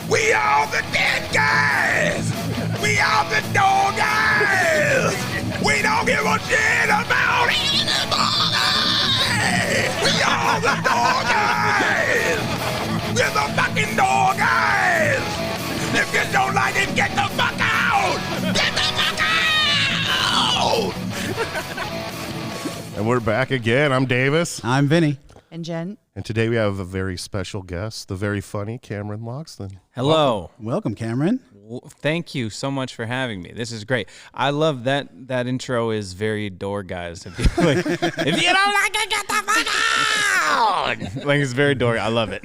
We are the dead guys! We are the door guys! We don't give a shit about anybody! We are the door guys! We're the fucking door guys! If you don't like it, get the fuck out! Get the fuck out! And we're back again. I'm Davis. I'm Vinny. And Jen. And today we have a very special guest, the very funny Cameron Logsdon. Hello. Welcome, Cameron. Thank you so much for having me. This is great. I love that intro is very door guys. If you don't like it, get the fuck out! Like it's very door. I love it.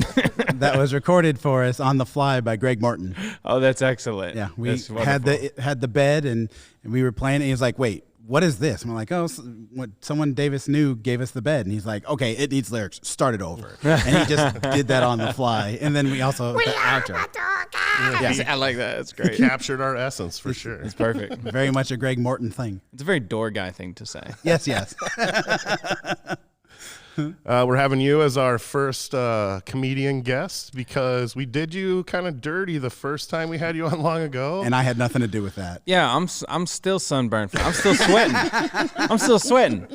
That was recorded for us on the fly by Greg Morton. Oh, that's excellent. Yeah, we That's had the bed and we were playing it. He was like, "Wait, what is this?" And we're like, "Oh, what someone Davis knew gave us the bed." And he's like, "Okay, it needs lyrics. Start it over." And he just did that on the fly. And then we also the outro. Yes, I like that. It's great. Captured our essence for sure. It's perfect. Very much a Greg Morton thing. It's a very door guy thing to say. Yes, yes. We're having you as our first comedian guest because we did you kind of dirty the first time we had you on long ago. And I had nothing to do with that. Yeah, I'm still sunburned. I'm still sweating. I'm still sweating.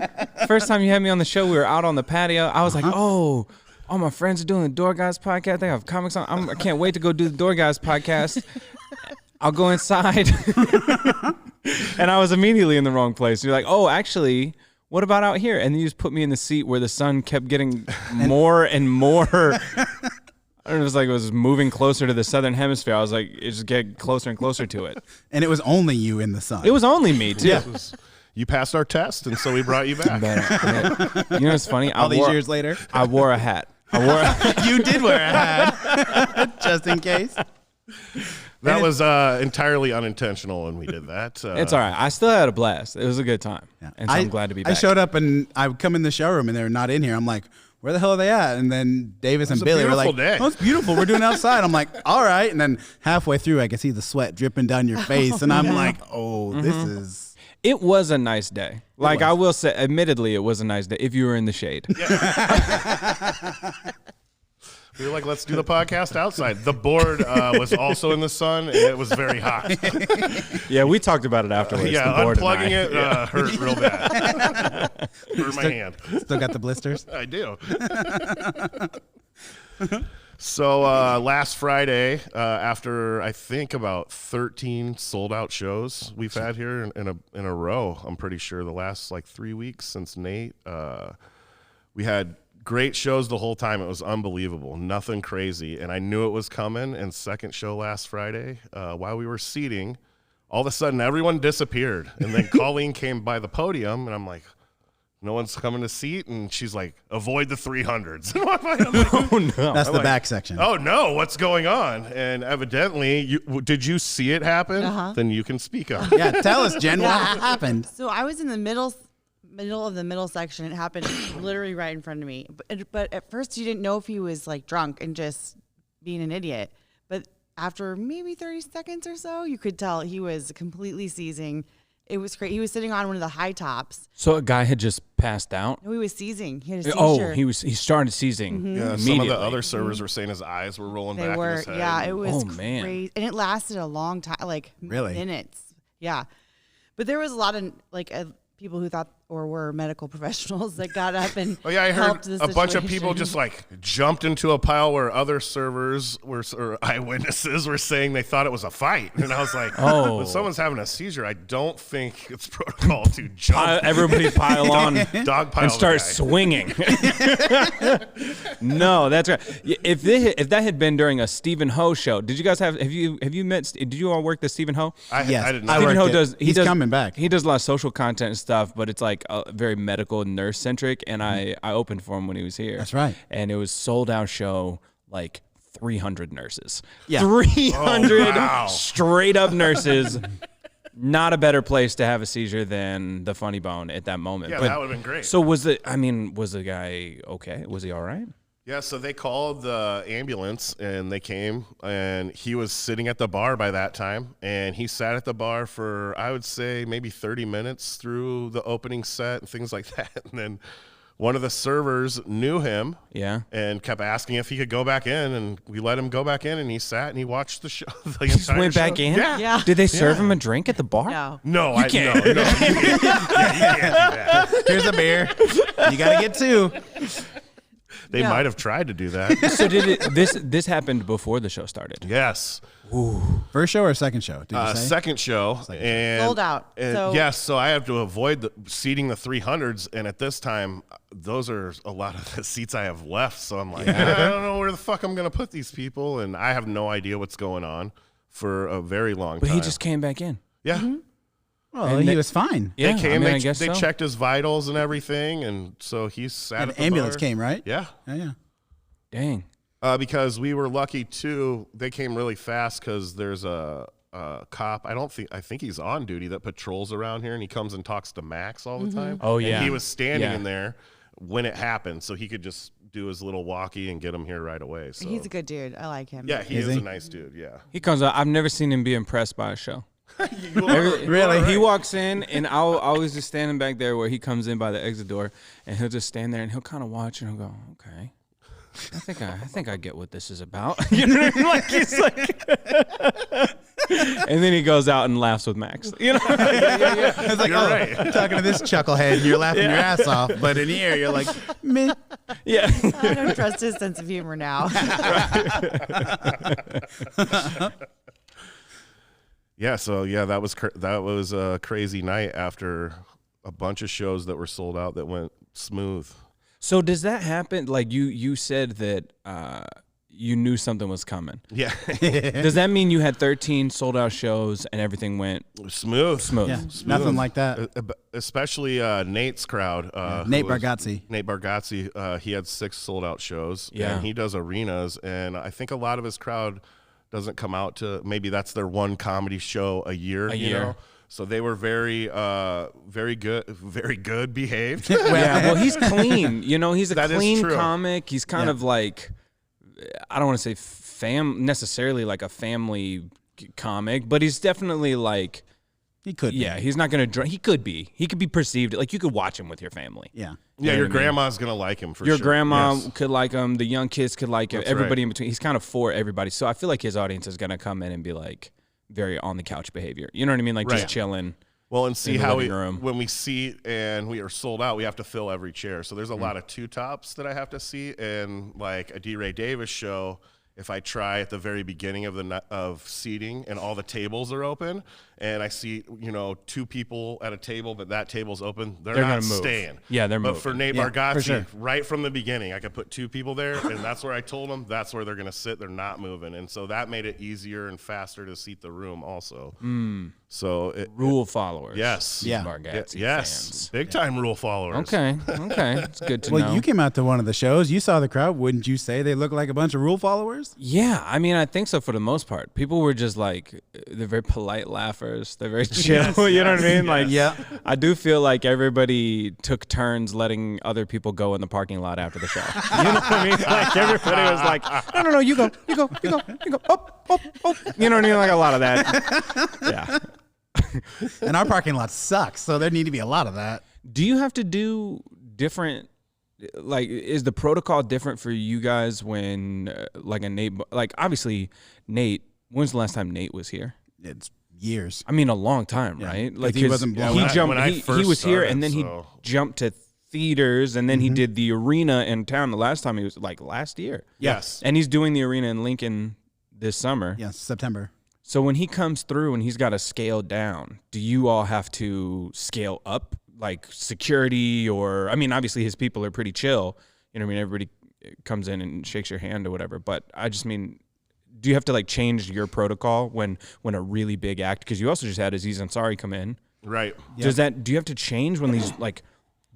First time you had me on the show, we were out on the patio. I was like, oh, all my friends are doing the Door Guys podcast. They have comics on. I can't wait to go do the Door Guys podcast. I'll go inside. And I was immediately in the wrong place. You're like, oh, actually, what about out here? And then you just put me in the seat where the sun kept getting more and more. I don't know, it was like it was moving closer to the southern hemisphere. I was like, it just get closer and closer to it. And it was only you in the sun. It was only me, too. Yeah. You passed our test, and so we brought you back. You know what's funny? All these years later? I wore a hat. You did wear a hat, just in case. That was entirely unintentional when we did that. It's all right. I still had a blast. It was a good time. Yeah. And so I'm glad to be back. I showed up and I would come in the showroom and they're not in here. I'm like, where the hell are they at? And then Davis and Billy were like, day. oh, it's beautiful. We're doing it outside. I'm like, all right. And then halfway through, I could see the sweat dripping down your face. And I'm like, oh, this is. It was a nice day. Like I will say, admittedly, it was a nice day if you were in the shade. We were like, let's do the podcast outside. The board was also in the sun, and it was very hot. Yeah, we talked about it afterwards. Yeah, the board unplugging and I. it hurt real bad. Hurt my hand. Still got the blisters? I do. So last Friday, after I think about 13 sold-out shows we've had here in a row, I'm pretty sure the last like 3 weeks since Nate, we had great shows the whole time. It was unbelievable, nothing crazy, and I knew it was coming. And second show last Friday, while we were seating, all of a sudden everyone disappeared, and then Colleen came by the podium, and I'm like, no one's coming to seat, and she's like, avoid the 300s. I'm like, Oh, no. That's the back section. oh no, what's going on? And evidently, did you see it happen? Then you can speak on it. Yeah, tell us, Jen, what happened? So I was in the middle of the middle section. It happened literally right in front of me. But at first you didn't know if he was like drunk and just being an idiot. But after maybe 30 seconds or so, you could tell he was completely seizing. It was great. He was sitting on one of the high tops. So a guy had just passed out? No, he was seizing. He had a seizure. Oh, he started seizing. Yeah, some of the other servers were saying his eyes were rolling They back were, in his head. yeah, it was man. crazy. And it lasted a long time, like Really? minutes. Yeah. But there was a lot of people who thought or were medical professionals that got up and Oh yeah, I heard helped the a bunch of people situation. just like jumped into a pile where other servers or eyewitnesses were saying they thought it was a fight, and I was like, Oh. when someone's having a seizure, I don't think it's protocol to jump, Everybody pile on dog pile and start the guy. swinging. No, that's right. If that had been during a Stephen Ho show, did you guys have you met? Did you all work the Stephen Ho? Yes, I didn't I know. Stephen worked Ho it. does. He's coming back. He does a lot of social content and stuff, but it's like very medical nurse centric. And I opened for him when he was here. That's right. And it was sold out show, like 300 nurses. Yeah. 300 straight up nurses. Not a better place to have a seizure than the Funny Bone at that moment. Yeah, But- that would have been great. So was the guy okay? Was he all right? Yeah, so they called the ambulance, and they came, and he was sitting at the bar by that time, and he sat at the bar for, I would say, maybe 30 minutes through the opening set and things like that, and then one of the servers knew him. Yeah. And kept asking if he could go back in, and we let him go back in, and he sat and he watched the show. The He just entire went back show. in? Yeah. Did they serve him a drink at the bar? No. No, You can't. No, you can't do that. Here's a beer. You got to get 2. They No. might have tried to do that. So this happened before the show started? Yes. First show or second show? Did you say? Second show. And, Sold out. And So- yes, so I have to avoid seating the 300s. And at this time, those are a lot of the seats I have left. So I'm like, I don't know where the fuck I'm going to put these people. And I have no idea what's going on for a very long But time. he just came back in. Yeah. Well, And he they- was fine. Yeah, They came, I guess they so. checked his vitals and everything. And so he sat An at the ambulance bar. came, right? Yeah. Yeah. Dang. Because we were lucky too. They came really fast because there's a cop. I think he's on duty that patrols around here, and he comes and talks to Max all the time. Oh, And yeah. he was standing Yeah. in there when it happened, so he could just do his little walkie and get him here right away. So He's a good dude. I like him. yeah, he Is is he? a nice dude. Yeah, He comes out. I've never seen him be impressed by a show. Really? He walks in, and I'll always just standing back there where he comes in by the exit door, and he'll just stand there and he'll kind of watch and he'll go, okay. I think I get what this is about. You know what I mean? Like he's like, and then he goes out and laughs with Max. You know, It's like, You're oh, right. I'm talking to this chucklehead, and you're laughing your ass off. But in here, you're like, meh. yeah. I don't trust his sense of humor now. yeah. So yeah, that was a crazy night after a bunch of shows that were sold out that went smooth. So does that happen? Like you said that you knew something was coming. Yeah, Does that mean you had 13 sold out shows and everything went smooth. Yeah, nothing like that. Especially Nate's crowd. Nate who was- Bargatze. Nate Bargatze. He had 6 sold out shows. Yeah. And he does arenas, and I think a lot of his crowd doesn't come out to. Maybe that's their one comedy show a year. You know? So they were very good behaved. yeah, well, he's clean. You know, he's a That is clean true. comic. He's kind of like, I don't want to say necessarily like a family comic, but he's definitely like, He could. yeah, Be. he's not going to, he could be perceived, like you could watch him with your family. Yeah. Yeah, know your what I mean? grandma's gonna like him for Your sure. grandma Yes. could like him. The young kids could like him. That's Everybody right. in between. He's kind of for everybody. So I feel like his audience is going to come in and be like very on the couch behavior. You know what I mean? Like Right. just chilling. Well, and see in the how living room. when we seat and we are sold out, we have to fill every chair. So there's a lot of 2 tops that I have to seat, and like a D. Ray Davis show. If I try at the very beginning of seating and all the tables are open, and I see 2 people at a table, but that table's open, they're They're not gonna move. staying. Yeah, they're But moving. for Nate Yeah, Bargatze, for sure. right from the beginning, I could put 2 people there, and that's where I told them that's where they're going to sit. They're not moving, and so that made it easier and faster to seat the room also. So Rule followers. yes, Yeah. Bargatze yes, fans. big time rule followers. Okay. It's good to Well, know. you came out to one of the shows. You saw the crowd. Wouldn't you say they look like a bunch of rule followers? Yeah, I mean, I think so for the most part. People were just like, they're very polite laughers. They're very chill. You know what I mean? Like, Yeah. I do feel like everybody took turns letting other people go in the parking lot after the show. You know what I mean? Like everybody was like, no, you go, up. You know what I mean? Like a lot of that. Yeah. And our parking lot sucks, so there need to be a lot of that. Do you have to do different? Like, is the protocol different for you guys when, like a Nate? Like, obviously, Nate. When's the last time Nate was here? It's years. I mean, a long time, right? 'cause Like he 'cause wasn't blown He up. jumped. When I He first was here, started, and then so- he jumped to theaters, and then he did the arena in town. The last time he was like last year, Yes. and he's doing the arena in Lincoln this summer. Yes, September. So when he comes through and he's got to scale down, do you all have to scale up, like security, or I mean, obviously his people are pretty chill. You know what I mean? Everybody comes in and shakes your hand or whatever. But I just mean, do you have to like change your protocol when a really big act? Because you also just had Aziz Ansari come in. Right. Do you have to change when these like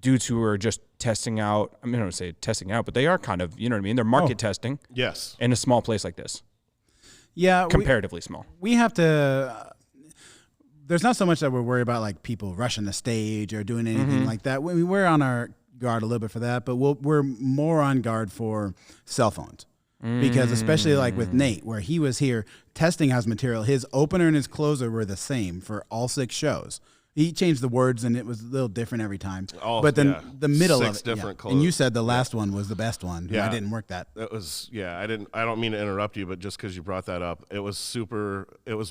dudes who are just testing out? I mean, I don't say testing out, but they are kind of, you know what I mean? They're market testing Yes. in a small place like this, Yeah, comparatively small. we have to. There's not so much that we're worried about like people rushing the stage or doing anything like that. We're on our guard a little bit for that, but we're more on guard for cell phones. Because especially like with Nate, where he was here testing out his material, his opener and his closer were the same for all 6 shows. He changed the words, and it was a little different every time. Oh, but then yeah. the middle 6 of it, different and you clothes. said the last one was the best one. Yeah. I didn't work that. It was, I don't mean to interrupt you, but just because you brought that up, it was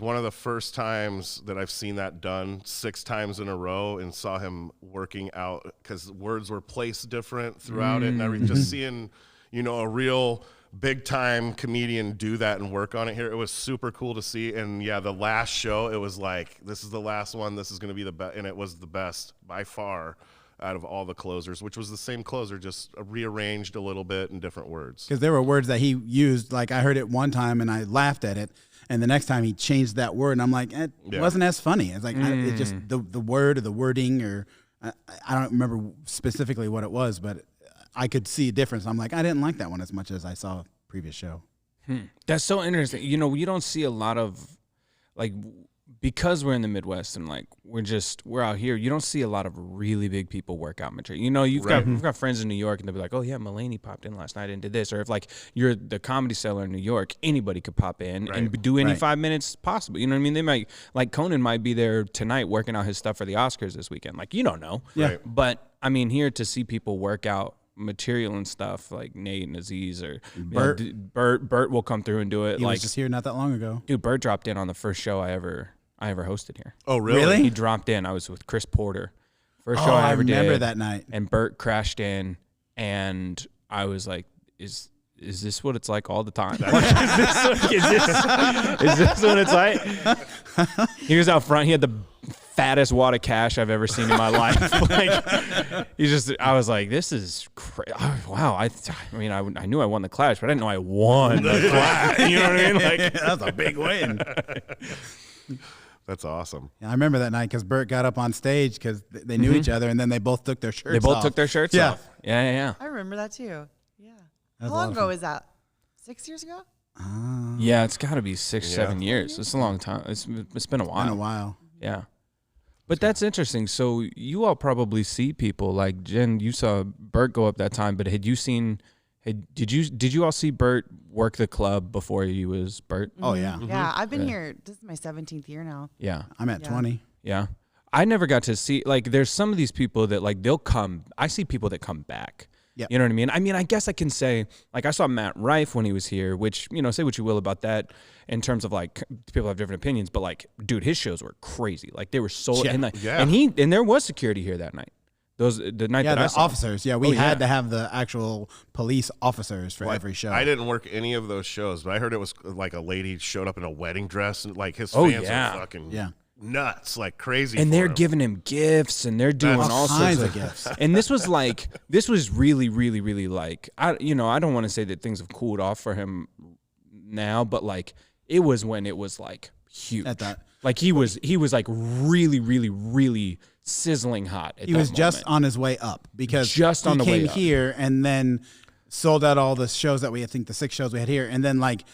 one of the first times that I've seen that done 6 times in a row and saw him working out because words were placed different throughout it and everything. Just seeing, a real big time comedian do that and work on it here. It was super cool to see. And yeah, the last show, it was like, this is the last one. This is going to be the best. And it was the best by far out of all the closers, which was the same closer, just rearranged a little bit in different words. Because there were words that he used, like I heard it one time and I laughed at it. And the next time he changed that word and I'm like, it wasn't as funny. It's like, it's just the word or the wording or I don't remember specifically what it was, but I could see a difference. I'm like, I didn't like that one as much as I saw a previous show. That's so interesting. You don't see a lot of, like, because we're in the Midwest and like we're out here. You don't see a lot of really big people work out material. We've got friends in New York and they'll be like, oh yeah, Mulaney popped in last night and did this. Or if like you're the Comedy Cellar in New York, anybody could pop in and do any 5 minutes possible. You know what I mean? They might, like Conan might be there tonight working out his stuff for the Oscars this weekend. Like, you don't know. Yeah. Right. But I mean, here to see people work out material and stuff like Nate and Aziz or Bert. Bert will come through and do it. He like, was just here not that long ago. dude, Bert dropped in on the first show I ever hosted here. Oh, really? Really? He dropped in. I was with Chris Porter. First show I I ever did. remember that night. And Bert crashed in, and I was like, "Is this what it's like all the time? Like, is this what it's like?" He was out front. He had the fattest wad of cash I've ever seen in my life. I was like, "This is wow." I mean, I knew I won the Clash, but I didn't know I won the Clash. You know what I mean? Like, That's a big win. That's awesome. I remember that night because Bert got up on stage because they knew each other, and then they both took their shirts off. they both took their shirts Yeah. off. Yeah. I remember that too. Yeah. was How a lot long of ago fun. was that? 6 years ago? Yeah, it's got to be 6-7 years. It's a long time. It's been a while. Been a while. Yeah. But that's interesting. So you all probably see people like Jen. You saw Bert go up that time, but did you all see Bert work the club before he was Bert? Oh, yeah. Yeah, I've been here. This is my 17th year now. Yeah. I'm at 20. Yeah. I never got to see, like, there's some of these people that, like, they'll come. I see people that come back. Yep. You know what I mean? I mean, I guess I can say, like, I saw Matt Rife when he was here, which, say what you will about that in terms of, like, people have different opinions, but, like, dude, his shows were crazy. Like, they were so, Yeah. and, like, Yeah. and there was security here that night. The night Yeah, that I the saw him. officers. Yeah, we had to have the actual police officers for every show. I didn't work any of those shows, but I heard it was like a lady showed up in a wedding dress and like his Oh, fans yeah. are fucking Yeah. nuts, like crazy. And for they're him. giving him gifts and they're doing All all kinds sorts of gifts. And this was really, really, really like, I don't want to say that things have cooled off for him now, but like it was when it was like huge. At that- Like he was like really, really, really sizzling hot. At He that was just moment. on his way up because Just on he the way came up. here and then sold out all the shows that I think the 6 shows we had here. And then like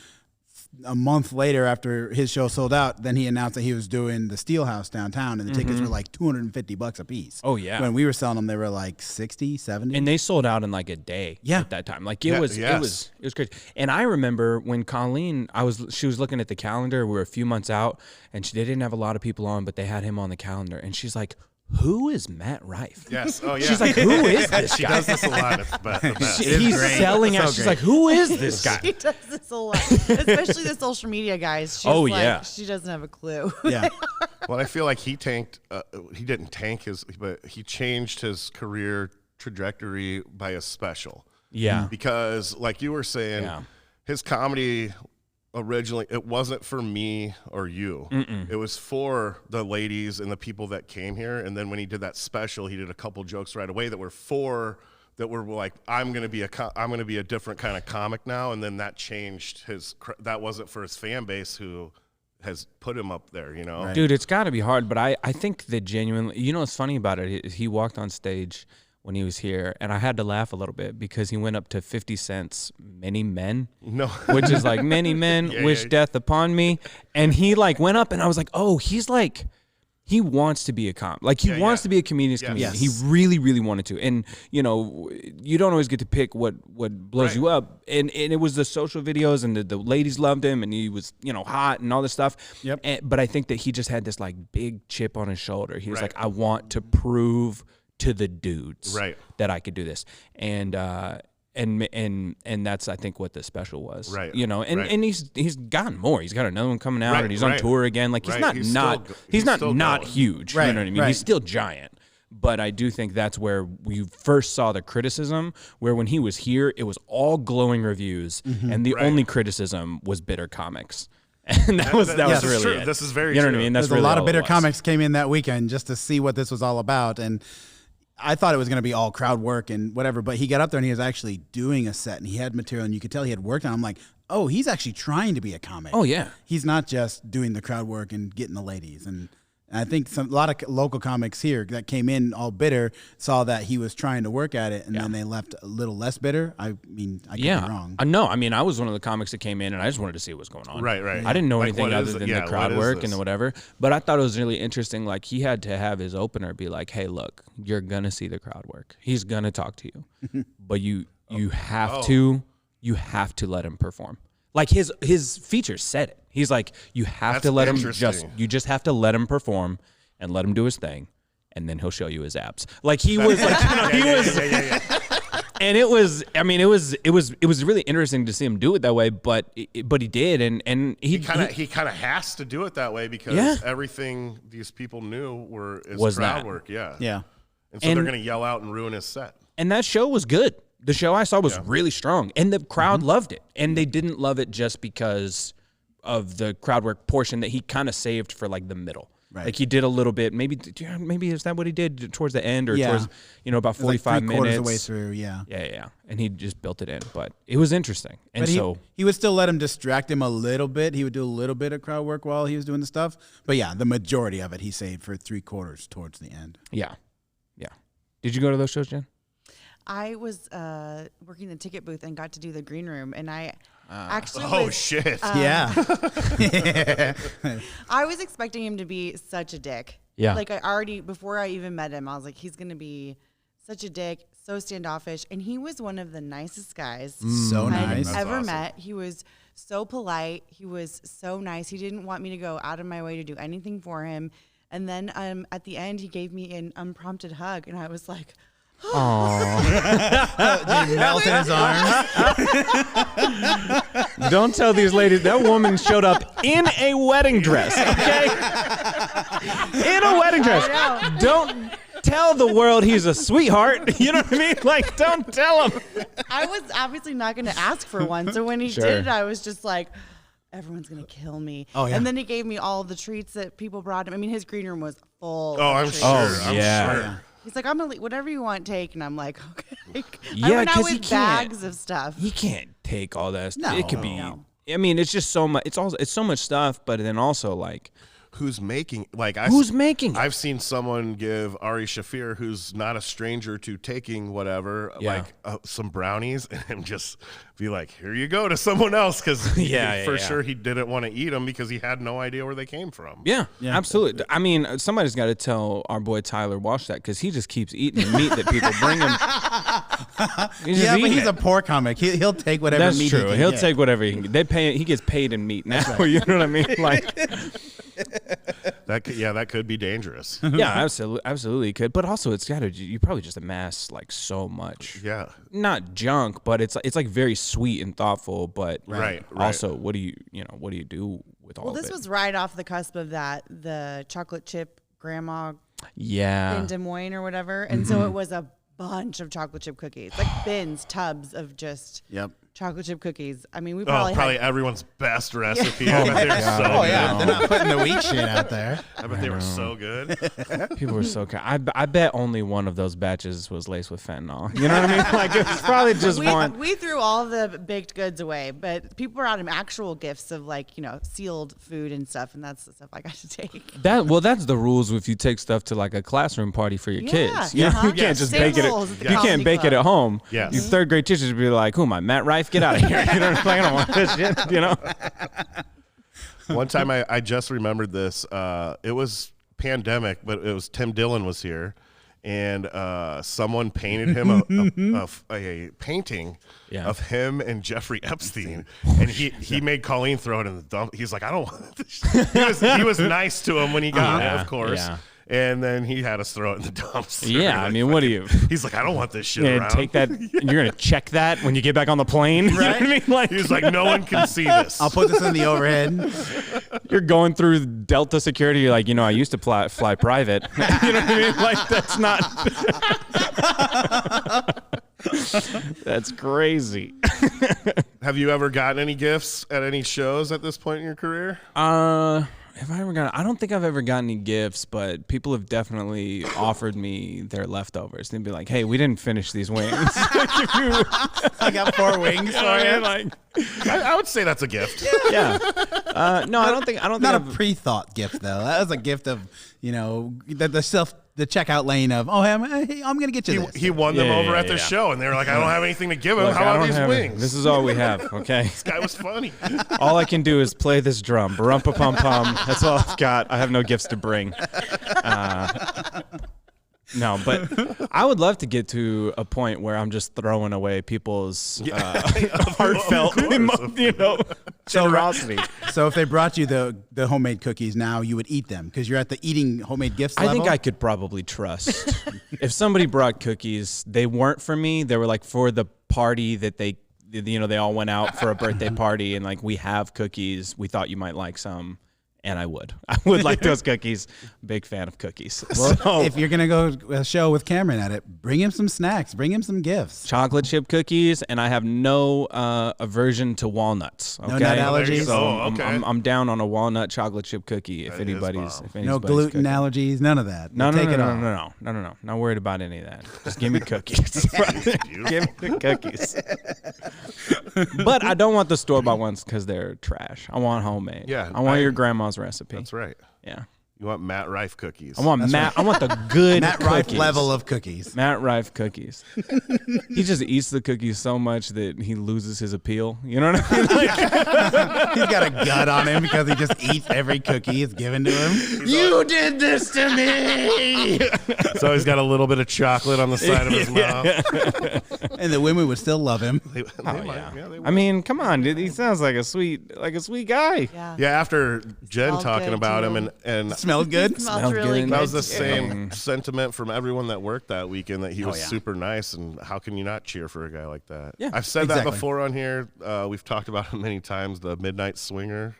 a month later after his show sold out, then he announced that he was doing the Steelhouse downtown and the tickets were like $250 a piece. Oh, yeah. When we were selling them, they were like 60, 70. And they sold out in like a day Yeah. at that time. Like Yeah, it was crazy. And I remember when Colleen, she was looking at the calendar. We were a few months out and they didn't have a lot of people on, but they had him on the calendar. And she's like, "Who is Matt Rife?" Yes. Oh yeah. She's like, "Who is this She guy?" does this a lot. It's the best. He's selling out. So She's great. like, "Who is this guy?" She does this a lot, especially the social media guys. She's Oh, like, yeah. She doesn't have a clue. yeah. Well, I feel like he tanked. He didn't tank but he changed his career trajectory by a special. Yeah. Because, like you were saying, Yeah. his comedy originally it wasn't for me or you. It was for the ladies and the people that came here. And then when he did that special, he did a couple jokes right away that were like, I'm gonna be a different kind of comic now. And then that changed that wasn't for his fan base who has put him up there, you know. Right. Dude, it's got to be hard, but I think that genuinely, what's funny about it? He walked on stage when he was here, and I had to laugh a little bit because he went up to 50 Cent's "Many Men," No. which is like "Many men wish death upon me," and he like went up, and I was like, oh, he's he wants to be a he wants to be a comedian's comedian. Yes. He really, really wanted to. And, you know, you don't always get to pick what blows you up. And it was the social videos, and the ladies loved him, and he was, you know, hot and all this stuff. Yep. But I think that he just had this like big chip on his shoulder. He was like, I want to prove to the dudes that I could do this. And that's, I think, what the special was. Right. You know, and he's gotten more. He's got another one coming out, and he's on tour again. Like he's not huge. Right. You know what I mean? He's still giant. But I do think that's where we first saw the criticism, where when he was here, it was all glowing reviews, and the only criticism was bitter comics. And that was really true. it. This is very you know true. what I mean? That's There's a lot of all it bitter was. comics came in that weekend just to see what this was all about, and I thought it was going to be all crowd work and whatever, but he got up there and he was actually doing a set, and he had material, and you could tell he had worked on it. I'm like, oh, he's actually trying to be a comic. Oh, yeah. He's not just doing the crowd work and getting the ladies. And I think a lot of local comics here that came in all bitter saw that he was trying to work at it, and then they left a little less bitter. I mean, I could be wrong. No, I mean, I was one of the comics that came in, and I just wanted to see what was going on. Right. I didn't know Like, anything what other is than it? the crowd what is work this? and whatever. But I thought it was really interesting. Like, he had to have his opener be like, hey, look, you're going to see the crowd work. He's going to talk to you. But you have to let him perform. Like, his features said it. He's like, you have That's to let him interesting. you just have to let him perform and let him do his thing, and then he'll show you his abs. Like, he was like, you know, he was. And it was, I mean, it was really interesting to see him do it that way, but he did, and he kind of has to do it that way because everything these people knew was crowd work. Yeah. And so they're going to yell out and ruin his set. And that show was good. The show I saw was really strong, and the crowd loved it. And they didn't love it just because of the crowd work portion that he kind of saved for like the middle. Right. Like he did a little bit, maybe is that what he did towards the end or towards, about 45 minutes? Quarters of the way through, Yeah. And he just built it in, but it was interesting. And but he would still let him distract him a little bit. He would do a little bit of crowd work while he was doing the stuff. But yeah, the majority of it he saved for 3/4 towards the end. Yeah. Did you go to those shows, Jen? I was working the ticket booth and got to do the green room, and I actually shit. Yeah. I was expecting him to be such a dick. Yeah. Like before I even met him, I was like, he's going to be such a dick, so standoffish. And he was one of the nicest guys So nice. I've ever awesome. met. He was so polite. He was so nice. He didn't want me to go out of my way to do anything for him. And then at the end, he gave me an unprompted hug, and I was like, Did he melt in his arms? Don't tell these ladies. That woman showed up in a wedding dress, okay? In a wedding dress. Don't tell the world he's a sweetheart. You know what I mean? Like, don't tell him. I was obviously not going to ask for one. So when he did it, I was just like, everyone's going to kill me. Oh, yeah. And then he gave me all the treats that people brought him. I mean, his green room was full. Oh, of I'm treats. sure. I'm yeah. sure. He's like, I'm going to whatever you want, take. And I'm like, okay. Yeah, I went out 'cause he with can't. bags of stuff. He can't take all that stuff. No. It could be. No. I mean, it's just so much. It's so much stuff, but then also like, Who's making who's making it? I've seen someone give Ari Shafir, who's not a stranger to taking whatever, some brownies, and just be like, "Here you go," to someone else because sure he didn't want to eat them because he had no idea where they came from. Yeah, absolutely. I mean, somebody's got to tell our boy Tyler Walsh that because he just keeps eating the meat that people bring him. But he's a poor comic. He'll take whatever That's meat true. he can He'll get. take whatever he can. They pay. He gets paid in meat now. You know what I mean? Like, That could be dangerous. yeah, absolutely could. But also, it's got to. You probably just amass like so much. Yeah. Not junk, but it's like very sweet and thoughtful. But Right. also, what do you do with all Well, of it? this was right off the cusp of the chocolate chip grandma Yeah. in Des Moines or whatever. And so it was a bunch of chocolate chip cookies, like bins, tubs of just chocolate chip cookies. I mean, we probably Probably had, everyone's best recipe. I bet they were so Oh good. yeah, they're not putting the wheat shit out there. I bet they were so good. People were so kind. I bet only one of those batches was laced with fentanyl. You know what I mean? Like, it was probably just one. we threw all the baked goods away, but people brought him actual gifts of like, sealed food and stuff. And that's the stuff I got to take. That's the rules if you take stuff to like a classroom party for your kids. You know, you can't just Same bake it. rules at the You can't comedy bake it club. at home. Yes. You third grade teachers would be like, "Who am I, Matt Rife? Get out of here!" You know what I'm saying? I don't want this shit. You know. One time I just remembered this. It was pandemic, but it was Tim Dillon was here, and someone painted him a painting of him and Jeffrey Epstein, and he made Colleen throw it in the dump. He's like, I don't want this. He was nice to him when he got it, of course. Yeah. And then he had us throw it in the dumpster. Yeah, I mean, what do you? He's like, I don't want this shit around. Take that. You're gonna check that when you get back on the plane. Right? You know what I mean? Like, he's like, no one can see this. I'll put this in the overhead. You're going through Delta security. You're like, I used to fly private. You know what I mean? Like, that's not. That's crazy. Have you ever gotten any gifts at any shows at this point in your career? Have I ever gotten? I don't think I've ever gotten any gifts, but people have definitely offered me their leftovers. They'd be like, "Hey, we didn't finish these wings. I got 4 wings for you." Like, I would say that's a gift. Yeah. No, I don't think. Not a pre-thought gift though. That was a gift of the checkout lane of, hey, I'm gonna get you this. He won them over at the show, and they were like, I don't have anything to give him. How about these wings? This is all we have. Okay. This guy was funny. All I can do is play this drum. Ba-rum-pa-pum-pum. That's all I've got. I have no gifts to bring. No, but I would love to get to a point where I'm just throwing away people's heartfelt, generosity. So if they brought you the homemade cookies now, you would eat them because you're at the eating homemade gifts level? I think I could probably trust. If somebody brought cookies, they weren't for me. They were like for the party that they all went out for a birthday party and like, we have cookies. We thought you might like some. And I would like those cookies. Big fan of cookies. Well, so, if you're going to go a show with Cameron at it, bring him some snacks. Bring him some gifts. Chocolate chip cookies, and I have no aversion to walnuts. Okay? No nut allergies? So okay. I'm down on a walnut chocolate chip cookie if anybody's no gluten cooking. Allergies, none of that. No. all. Not worried about any of that. Just give me cookies. Give me the cookies. But I don't want the store-bought ones because they're trash. I want homemade. Yeah, I want your grandma's recipe. That's right. Yeah. You want Matt Rife cookies. I want I want the good Matt Rife cookies. level of cookies. Matt Rife cookies. He just eats the cookies so much that he loses his appeal. You know what I mean? Like, he's got a gut on him because he just eats every cookie it's given to him. You did this to me. So he's got a little bit of chocolate on the side of his mouth. And the women would still love him. They might. I mean, come on, dude. He sounds like a sweet guy. Yeah. After Jen Smells talking good, about too. him and Smelled good. Smells really good. good. that was the too. same sentiment from everyone that worked that weekend, that he was yeah. super nice, and how can you not cheer for a guy like that? Yeah, I've said that exactly. before on here. We've talked about him many times, the Midnight Swinger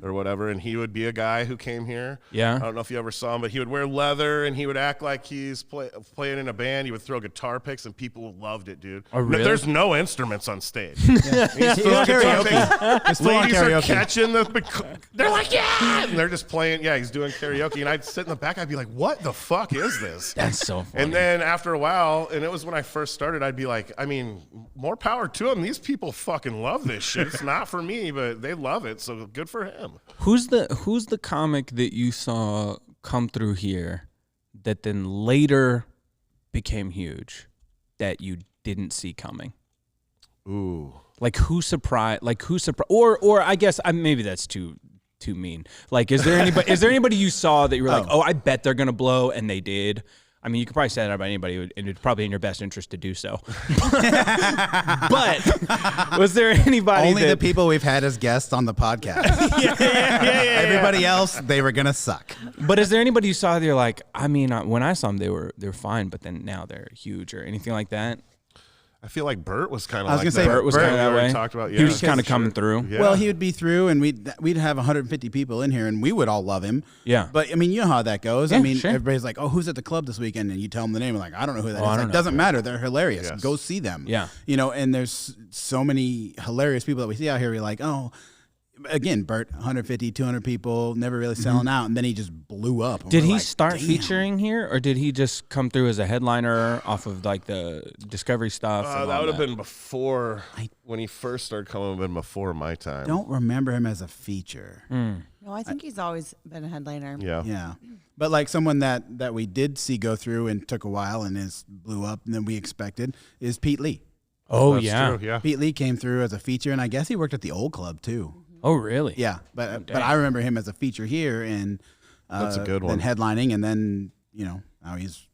or whatever, and he would be a guy who came here. Yeah. I don't know if you ever saw him, but he would wear leather and he would act like he's playing in a band. He would throw guitar picks and people loved it, dude. Oh, really? There's no instruments on stage. It's karaoke. It's full on Ladies are karaoke. catching they're like, yeah! And they're just playing, he's doing karaoke. And I'd sit in the back, I'd be like, what the fuck is this? That's so funny. And then after a while, and it was when I first started, I'd be like, I mean, more power to him. These people fucking love this shit. It's not for me, but they love it, so good for him. Who's the comic that you saw come through here that then later became huge that you didn't see coming? Ooh. Like who surprised? Or I guess maybe that's too mean. Like, is there anybody you saw that you were like, oh, I bet they're gonna blow, and they did? I mean, you could probably say that about anybody, and it's probably in your best interest to do so. But was there anybody? Only the people we've had as guests on the podcast. Everybody else, they were gonna suck. But is there anybody you saw that you're like, I mean, when I saw them, they were fine, but then now they're huge, or anything like that? I feel like Bert was kind of I was like gonna say, that. Bert was kind of that way. Talked about, He was just kind of coming through. Yeah. Well, he would be through, and we'd have 150 people in here, and we would all love him. Yeah. But I mean, you know how that goes. Yeah, I mean, sure. everybody's like, "Oh, who's at the club this weekend?" And you tell them the name, and like, "I don't know who that is." I don't Like, know. doesn't matter. They're hilarious. Yes. Go see them. Yeah. And there's so many hilarious people that we see out here. We're like, oh. Again, Bert, 150, 200 people, never really selling out, and then he just blew up. And Did we're he like, start damn. featuring here, or did he just come through as a headliner off of like the Discovery stuff? and all that would have been before, when he first started coming, would have been before my time. Don't remember him as a feature. No, I think he's always been a headliner. Yeah. Yeah. But like someone that we did see go through and took a while and blew up than we expected is Pete Lee. Oh, That's yeah. true, yeah. Pete Lee came through as a feature, and I guess he worked at the old club too. Oh, really? Yeah, but I remember him as a feature here, and That's a good one. Then headlining, and then now he's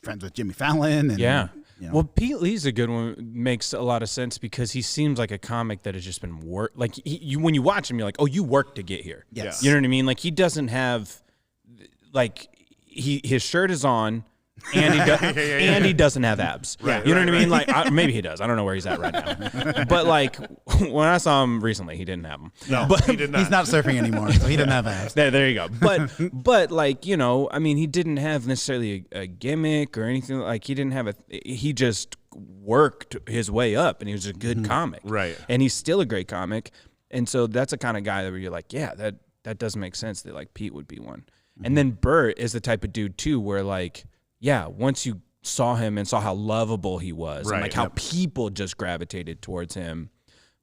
friends with Jimmy Fallon. And, Yeah. Well, Pete Lee's a good one. Makes a lot of sense because he seems like a comic that has just been like when you watch him, you're like, oh, you worked to get here. Yes. You know what I mean? Like he doesn't have like his shirt is on. And he doesn't have abs. Right, you know right, what I mean? right. Like maybe he does. I don't know where he's at right now. But like when I saw him recently, he didn't have them. No, but he did not. he's not surfing anymore, so he doesn't have abs. there you go. But like I mean, he didn't have necessarily a gimmick or anything. Like he didn't have he just worked his way up, and he was a good comic. Right. And he's still a great comic. And so that's the kind of guy where you're like, yeah, that does make sense. That like Pete would be one. And then Bert is the type of dude too, where like. Yeah, once you saw him and saw how lovable he was, and like how people just gravitated towards him.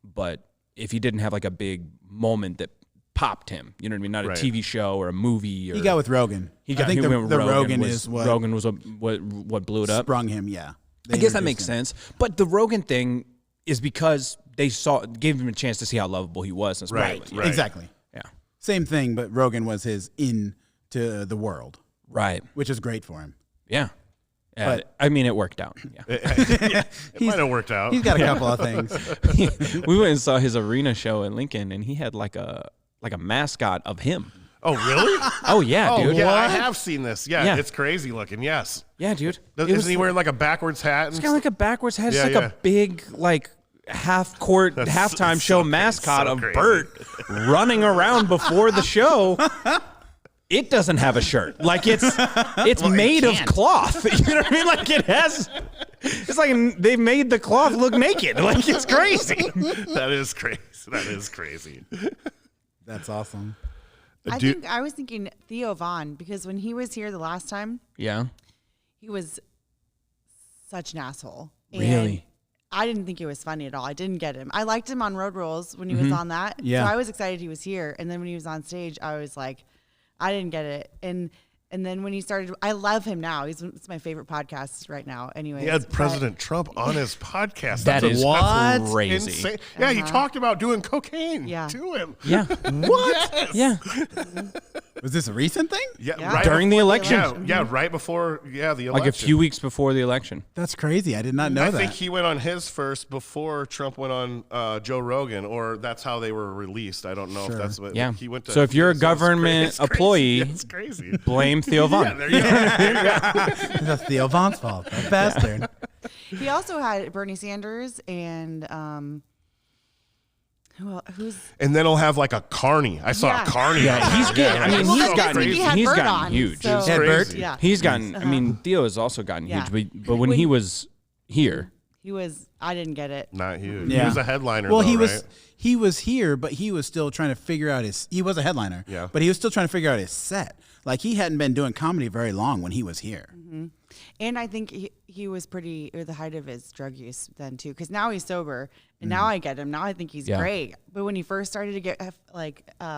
But if he didn't have like a big moment that popped him, you know what I mean? Not a TV show or a movie. Or, He got with Rogan. I think the Rogan was is what Rogan was what blew it up. sprung him. Yeah, I guess that makes sense. But the Rogan thing is because they gave him a chance to see how lovable he was. And Right. Exactly. Yeah. Same thing, but Rogan was his in to the world, Right. which is great for him. Yeah. But- I mean, it worked out. Yeah. It might have worked out. He's got a couple of things. We went and saw his arena show in Lincoln, and he had like a mascot of him. Oh, really? Oh yeah, Oh, dude. yeah, I have seen this. Yeah, Yeah. it's crazy looking. Yes. Yeah, dude. Isn't he wearing like a backwards hat? And It's got like a backwards head. Yeah, It's like yeah. a big like half-court halftime so show crazy, mascot so of crazy. Bert running around before the show. It doesn't have a shirt. Like it's made of cloth. You know what I mean? Like it has. It's like they made the cloth look naked. Like it's crazy. That is crazy. That is crazy. That's awesome. I was thinking Theo Von, because when he was here the last time, Yeah. he was such an asshole. And Really? I didn't think it was funny at all. I didn't get him. I liked him on Road Rules when he was on that. Yeah. So I was excited he was here. And then when he was on stage, I was like, I didn't get it. And then when he started, I love him now. It's my favorite podcast right now. Anyway, He had President Trump on his podcast. That is That's crazy. insane. Yeah, he talked about doing cocaine to him. Yeah. What? Yeah. Was this a recent thing? Yeah, Yeah. right During the before- election. Yeah, right before the election. Like a few weeks before the election. That's crazy. I did not know I that. think he went on his first before Trump went on Joe Rogan, or that's how they were released. I don't know if that's what Yeah. he went to. So if you're a it's government crazy. employee, It's crazy. blame Theo Von. Yeah, there you go. That's Theo Von's fault. That bastard. he also had Bernie Sanders and who's And then he'll have like a carny. I saw Yeah. a carny. Yeah, he's getting. I mean, Well, he's that's gotten. because he had He's Bert gotten on, huge. so- It's Had Bert? crazy. Yeah. He's gotten. I mean, Theo has also gotten Yeah. huge. But when he was here, he was. I didn't get it. Not huge. Yeah. He was a headliner. Well, though, he was right? he was here, but he was still trying to figure out his. He was a headliner. Yeah. But he was still trying to figure out his set. Like he hadn't been doing comedy very long when he was here. And I think he was pretty at the height of his drug use then too, because now he's sober, and now I get him. Now I think he's Yeah. great. But when he first started to get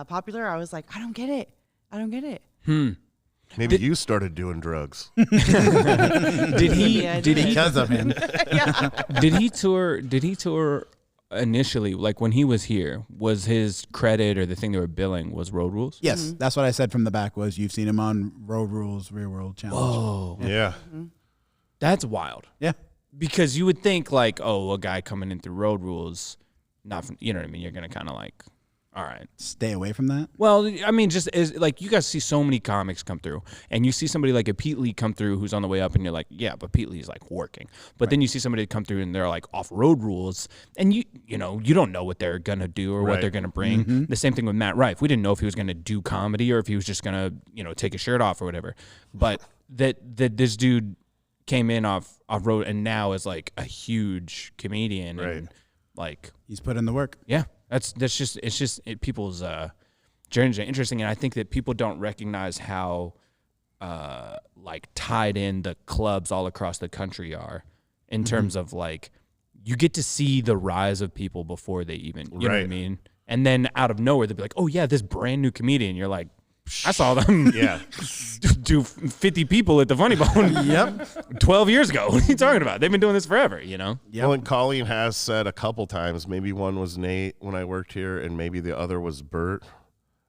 popular, I was like, I don't get it. I don't get it. Maybe you started doing drugs. did he? Yeah, I did he? Because of him. Did he tour? Did he tour initially? Like when he was here, was his credit or the thing they were billing was Road Rules? Yes, that's what I said from the back. Was you've seen him on Road Rules, Real World Challenge? Oh, Yeah. that's wild. Yeah. Because you would think like, oh, a guy coming in through Road Rules, not from, you know what I mean. You're gonna kind of like, all right. Stay away from that. Well, I mean, just as like you guys see so many comics come through, and you see somebody like a Pete Lee come through who's on the way up, and you're like, yeah, but Pete Lee's like working. But then you see somebody come through and they're like off Road Rules, and you don't know what they're gonna do or what Right. they're gonna bring. The same thing with Matt Rife. We didn't know if he was gonna do comedy or if he was just gonna take his shirt off or whatever. But that this dude came in off Road and now is like a huge comedian, Right. and like. He's put in the work. Yeah, it's just people's journeys are interesting, and I think that people don't recognize how like tied in the clubs all across the country are in terms of like you get to see the rise of people before they even you know what I Right. mean, and then out of nowhere they'll be like, oh yeah, this brand new comedian. You're like, I saw them Yeah. do 50 people at the Funny Bone. Yep. 12 years ago. What are you talking about? They've been doing this forever, you know? Yep. Well, and Colleen has said a couple times, maybe one was Nate when I worked here, and maybe the other was Bert.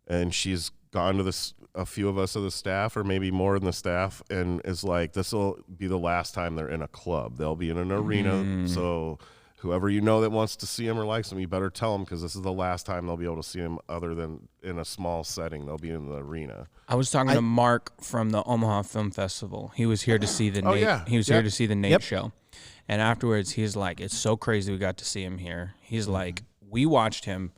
And she's gone to this a few of us of the staff, or maybe more than the staff, and is like, this will be the last time they're in a club. They'll be in an arena. So whoever you know that wants to see him or likes him, you better tell them, because this is the last time they'll be able to see him other than in a small setting. They'll be in the arena. I was talking to Mark from the Omaha Film Festival. He was here to see the Nate. Yeah. He was here to see the Nate show. And afterwards, he's like, it's so crazy we got to see him here. He's like, we watched him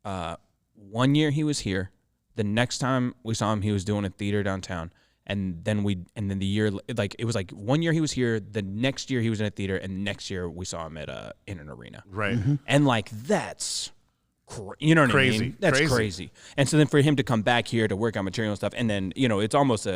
1 year he was here. The next time we saw him, he was doing a theater downtown. And then the year, like, it was like 1 year he was here. The next year he was in a theater, and next year we saw him in an arena. Right. And like, that's you know what I mean? That's crazy. And so then for him to come back here to work on material and stuff, and then, you know, it's almost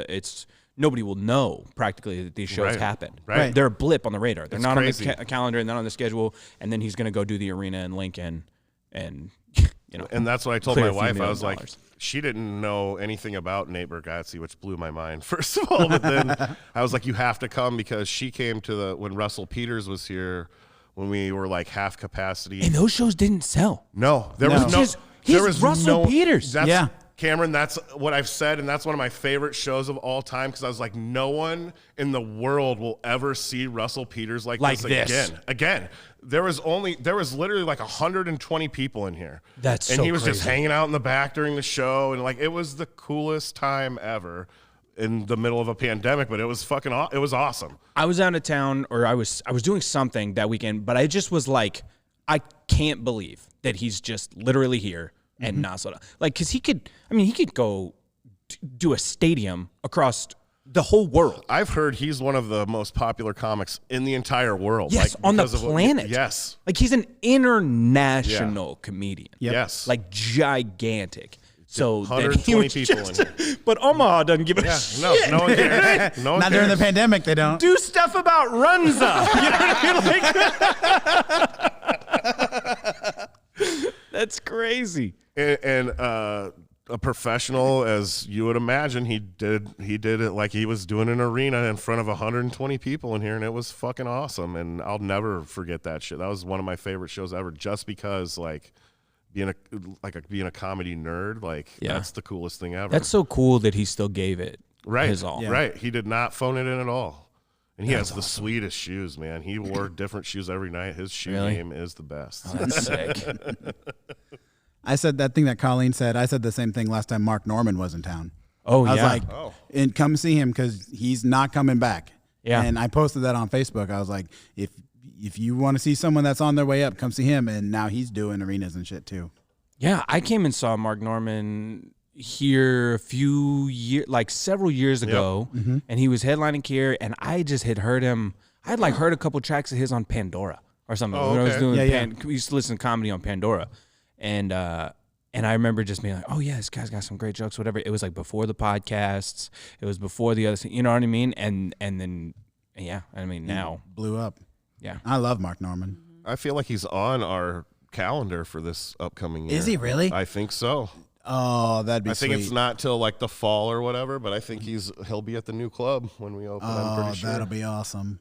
nobody will know practically that these shows happen. Right. They're a blip on the radar. They're not crazy. on the calendar and not on the schedule. And then he's going to go do the arena in Lincoln, and you know. And that's what I told clear my a few wife. I $1 was million. like, she didn't know anything about Nate Bargatze, which blew my mind, first of all. But then I was like, you have to come, because she came to when Russell Peters was here, when we were like half capacity. And those shows didn't sell. No, there was no. He's Russell Peters. Cameron, that's what I've said, and that's one of my favorite shows of all time, because I was like, no one in the world will ever see Russell Peters like this again. There was literally like 120 people in here. That's and so he was crazy. just hanging out in the back during the show, and like, it was the coolest time ever in the middle of a pandemic, but it was it was awesome. I was out of town, or I was doing something that weekend, but I just was like, I can't believe that he's just literally here and not sold out. Like, because he could go do a stadium across the whole world. I've heard he's one of the most popular comics in the entire world. Yes, like, on the because of planet. Yes. Like, he's an international comedian. Yes. Like, gigantic. So that 120 people in here. But Omaha doesn't give a shit. No one cares. No one Not during the pandemic, they don't. Do stuff about Runza. You know what I mean? Like, that's crazy. And a professional, as you would imagine, he did it like he was doing an arena in front of 120 people in here, and it was fucking awesome. And I'll never forget that shit. That was one of my favorite shows ever, just because like being a comedy nerd, like that's the coolest thing ever. That's so cool that he still gave it his all. Right. He did not phone it in at all. And he has the sweetest shoes, man. He wore different shoes every night. His shoe game is the best. Oh, that's sick. I said that thing that Colleen said. I said the same thing last time Mark Norman was in town. Oh, I was yeah. like, and come see him, because he's not coming back. Yeah. And I posted that on Facebook. I was like, if you want to see someone that's on their way up, come see him. And now he's doing arenas and shit too. Yeah, I came and saw Mark Norman here several years ago, and he was headlining here, and I just had heard him. I had heard a couple tracks of his on Pandora or something. When I was doing we used to listen to comedy on Pandora, and I remember just being like, oh yeah, this guy's got some great jokes, whatever. It was like before the podcasts, it was before the other thing, you know what I mean? And then now Blew up. Yeah, I love Mark Norman. I feel like he's on our calendar for this upcoming year. Is he really? I think so. Oh, that'd be sweet. I think it's not till like the fall or whatever, but I think he'll be at the new club when we open. I'm pretty sure. That'll be awesome.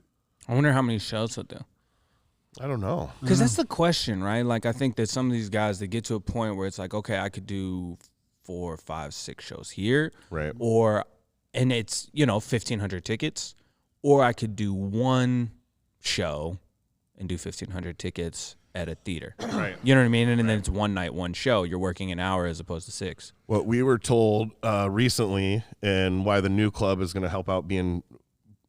I wonder how many shows he'll do. I don't know. Because that's the question, right? Like, I think that some of these guys, they get to a point where it's like, okay, I could do 4, 5, 6 shows here. Right. And it's, 1,500 tickets. Or I could do one show and do 1,500 tickets at a theater. Right. You know what I mean? And then it's one night, one show. You're working an hour as opposed to 6. What we were told recently, and why the new club is going to help out being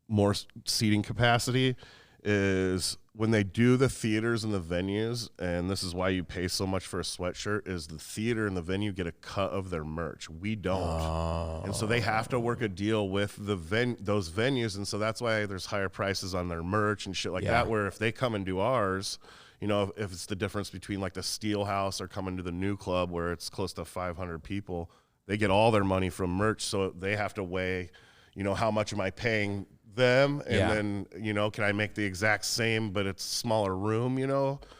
more seating capacity, is when they do the theaters and the venues, and this is why you pay so much for a sweatshirt, is the theater and the venue get a cut of their merch. We don't. And so they have to work a deal with those venues, and so that's why there's higher prices on their merch and shit like that, where if they come and do ours, if it's the difference between like the Steelhouse or coming to the new club where it's close to 500 people, they get all their money from merch, so they have to weigh, how much am I paying them, and then can I make the exact same but it's smaller room,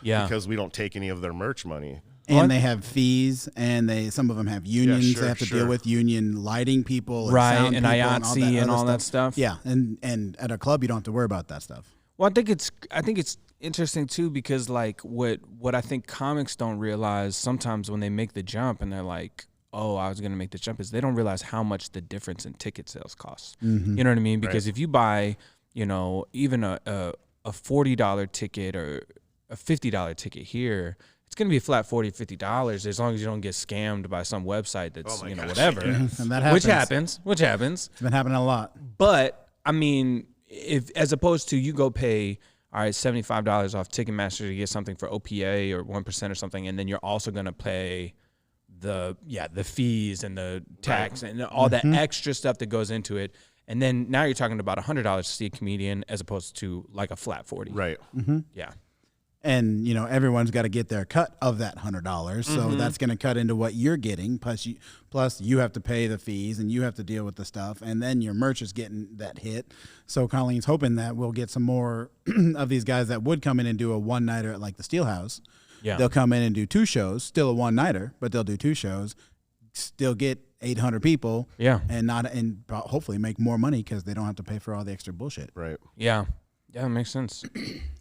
because we don't take any of their merch money. And they have fees, and some of them have unions. They have to deal with union lighting people, and right? sound And people IATSE and all that stuff. Yeah, and at a club you don't have to worry about that stuff. Well, I think it's interesting too, because like what I think comics don't realize sometimes when they make the jump and they're like, oh, I was going to make this jump, is they don't realize how much the difference in ticket sales costs. You know what I mean? Because if you buy, you know, even a $40 ticket or a $50 ticket here, it's going to be a flat $40, $50 as long as you don't get scammed by some website that's, you know, whatever. And that happens. Which happens. It's been happening a lot. But, I mean, if as opposed to you go pay, all right, $75 off Ticketmaster to get something for OPA or 1% or something, and then you're also going to pay the fees and the tax and all that extra stuff that goes into it. And then now you're talking about $100 to see a comedian as opposed to like a flat 40. Right. Yeah. And, you know, everyone's got to get their cut of that $100. So that's going to cut into what you're getting. Plus you have to pay the fees and you have to deal with the stuff. And then your merch is getting that hit. So Colleen's hoping that we'll get some more of these guys that would come in and do a one-nighter at like the Steelhouse. Yeah. They'll come in and do 2 shows, still a one-nighter, but they'll do 2 shows, still get 800 people. Yeah. And hopefully make more money because they don't have to pay for all the extra bullshit. Right. Yeah. Yeah, that makes sense.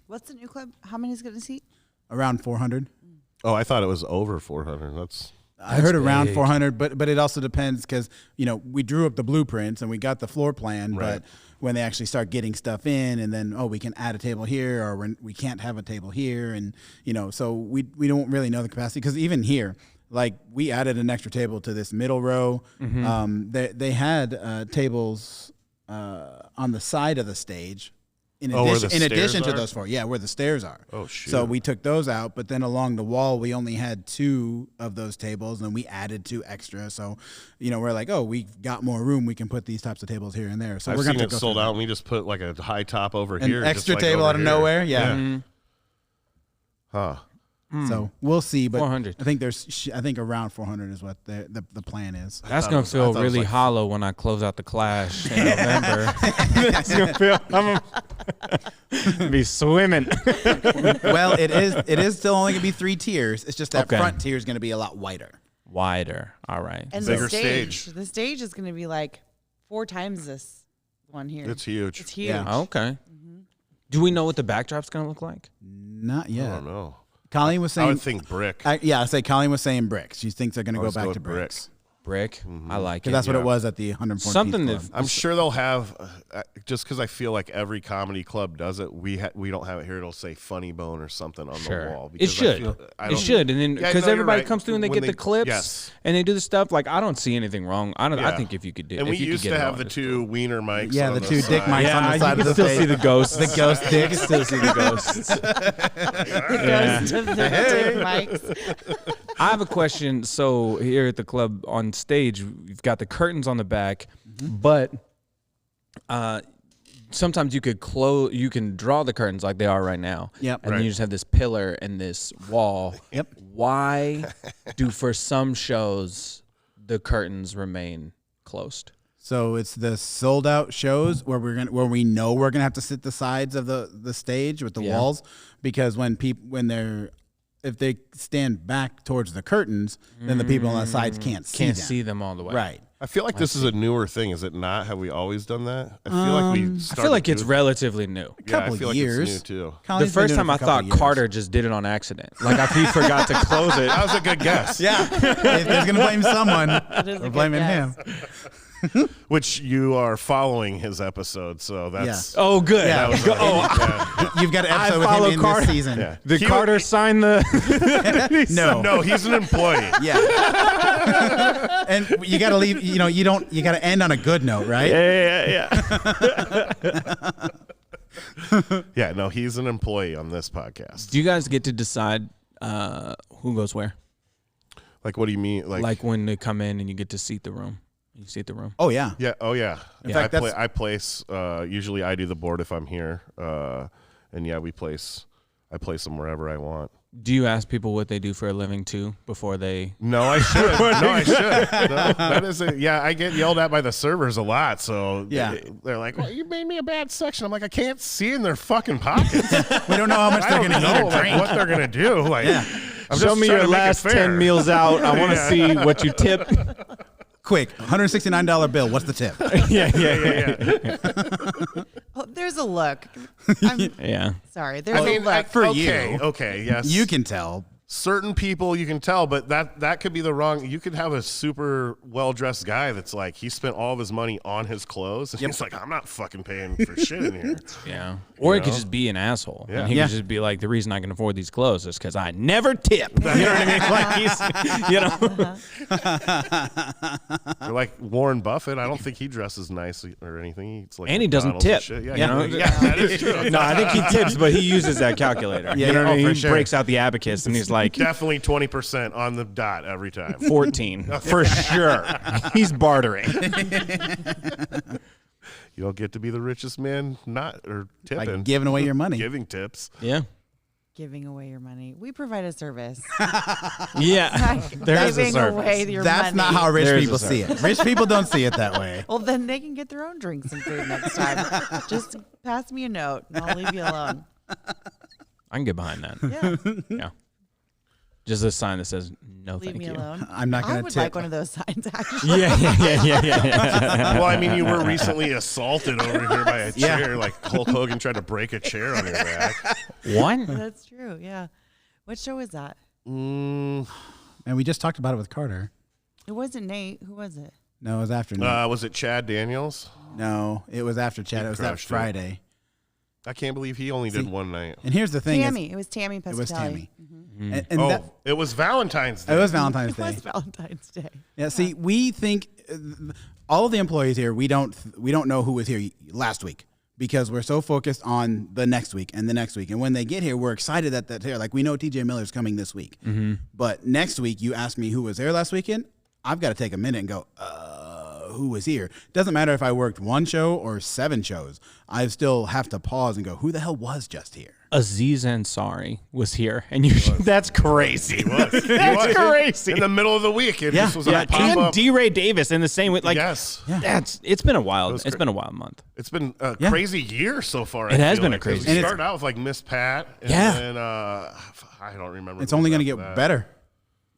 What's the new club? How many is going to seat? Around 400. Oh, I thought it was over 400. I heard around big. 400, but it also depends because, you know, we drew up the blueprints and we got the floor plan, but when they actually start getting stuff in and then, we can add a table here or we can't have a table here. And, you know, so we don't really know the capacity because even here, like we added an extra table to this middle row. They had tables on the side of the stage. In addition to those 4, where the stairs are. Oh, shoot. So we took those out, but then along the wall, we only had 2 of those tables, and we added 2 extra. So, you know, we're like, we've got more room. We can put these types of tables here and there. So I've we're seen going it to sold out, and we just put like a high top over an here. extra just, table over out of here. nowhere. Yeah. Huh. So we'll see, but 400. I think around 400 is what the plan is. That's going to feel really hollow when I close out the Clash in November. It's going to feel, be swimming. Well, it is still only going to be 3 tiers. It's just that Okay. front tier is going to be a lot wider. Wider. All right. And Bigger the stage. stage. The stage is going to be like 4 times this one here. It's huge. It's huge. Yeah. Okay. Do we know what the backdrop's going to look like? Not I yet. don't know. Colleen was I saying would think brick. I say Colleen was saying bricks. She thinks they're going to go Let's back go to with brick. bricks. Brick. I like it. Because that's what it was at the 114th Something Club. that I'm sure they'll have, just because I feel like every comedy club does it. We don't have it here. It'll say Funny Bone or something on the wall. It because should. I It don't- should. And then Yeah, because no, you're everybody right. comes through and they When get the clips yes. and they do the stuff. Like, I don't see anything wrong. I Yeah. think if you could do it. And we used to have the 2 wiener mics. Yeah, on the 2 dick side. mics on the you side can of the still stage. see the ghosts. The ghost You dicks. can still see the ghosts. Ghost of the dick mics. I have a question. So here at the club on stage, we've got the curtains on the back, but sometimes you can draw the curtains like they are right now. Yep. And then you just have this pillar and this wall. Yep. Why do for some shows the curtains remain closed? So it's the sold out shows where we know we're gonna have to sit the sides of the stage with the walls, because if they stand back towards the curtains, then the people on the sides can't see them. all the way. Right. I feel like this is a newer thing, is it not? Have we always done that? I feel like we. I feel like it's relatively new. Couple I feel years. like it's new too. Colleen's The been first doing time it I for a couple thought years. Carter just did it on accident. Like he forgot to close it. That was a good guess. Yeah. If there's gonna blame someone, That is a we're good blaming guess. him. Which you are following his episode, so that's. Yeah. Oh, good. Yeah. That was Oh, You've got an I episode with follow him in Carter. this season. Yeah. Did He Carter was- sign the? No. No, he's an employee. Yeah. And you got to leave. You got to end on a good note, right? Yeah, no, he's an employee on this podcast. Do you guys get to decide who goes where? Like, what do you mean? Like when they come in and you get to seat the room. You seat the room. Oh yeah. Yeah. Oh, yeah. In fact, I place. Usually, I do the board if I'm here, and yeah, I place them wherever I want. Do you ask people what they do for a living too before they? No, I should. No, that is it. Yeah, I get yelled at by the servers a lot. So Yeah. they're like, "Well, you made me a bad section." I'm like, I can't see in their fucking pockets. We don't know how much I they're don't going to eat know or drink. what they're gonna do. Like, I'm Show just me trying your to make it last fair. 10 meals out. I want to Yeah. see what you tip. Quick, $169 bill. What's the tip? Yeah. Oh, there's a look. I'm Yeah. sorry. There's I mean, a look. for okay, you. okay, yes. You can tell. certain people you can tell, but that could be the wrong. You could have a super well-dressed guy that's like, he spent all of his money on his clothes, and he's like, I'm not fucking paying for shit in here. Yeah. Or he could just be an asshole. Yeah. And he could just be like, the reason I can afford these clothes is because I never tip. You know what I mean? Like Or like Warren Buffett, I don't think he dresses nice or anything. He's like and he doesn't McDonald's tip. and shit. You know? That is true. No, I think he tips, but he uses that calculator. Yeah, you know what I mean? for He sure. breaks out the abacus and he's like, Definitely 20% on the dot every time. 14 for sure. He's bartering. You don't get to be the richest man tipping. Like giving away your money. Giving tips. Yeah. Giving away your money. We provide a service. Yeah. There's a Giving away service. your That's money. not how rich There's a people see it. Rich people don't see it that way. Well, then they can get their own drinks and food next time. Just pass me a note and I'll leave you alone. I can get behind that. Yeah, Yeah. Just a sign that says, no, leave thank me you. alone. I'm not I going to would tip. like one of those signs, actually. Yeah. Well, I mean, you were recently assaulted over here by a Yeah. chair. Like Hulk Hogan tried to break a chair on your back. What? That's true, yeah. What show is that? And we just talked about it with Carter. It wasn't Nate. Who was it? No, it was after Nate. Was it Chad Daniels? No, it was after Chad. It was that crushed it. Friday. I can't believe he only did one night. And here's the thing. Tammy. It was Tammy Pescatelli. It was Tammy. Mm-hmm. And Oh, that, it was Valentine's Day. it was Valentine's It Day. was Valentine's Day. Yeah, see, we think all of the employees here, we don't know who was here last week because we're so focused on the next week and the next week. And when they get here, we're excited that that's here. Like, we know TJ Miller's coming this week. But next week, you ask me who was there last weekend, I've got to take a minute and go, who was here? Doesn't matter if I worked one show or 7 shows. I still have to pause and go, who the hell was just here? Aziz Ansari was here, and that's crazy. He was. That's crazy. In the middle of the week, it just was Yeah, a pop and up. D. Ray Davis in the same way. Like, Yes. it's been a wild. was It's been a wild month. It's been a crazy year so far. It has feel been a like, 'cause crazy We year. started out with like Miss Pat. And Yeah. then, I don't remember. It's who only was going to after get that. better,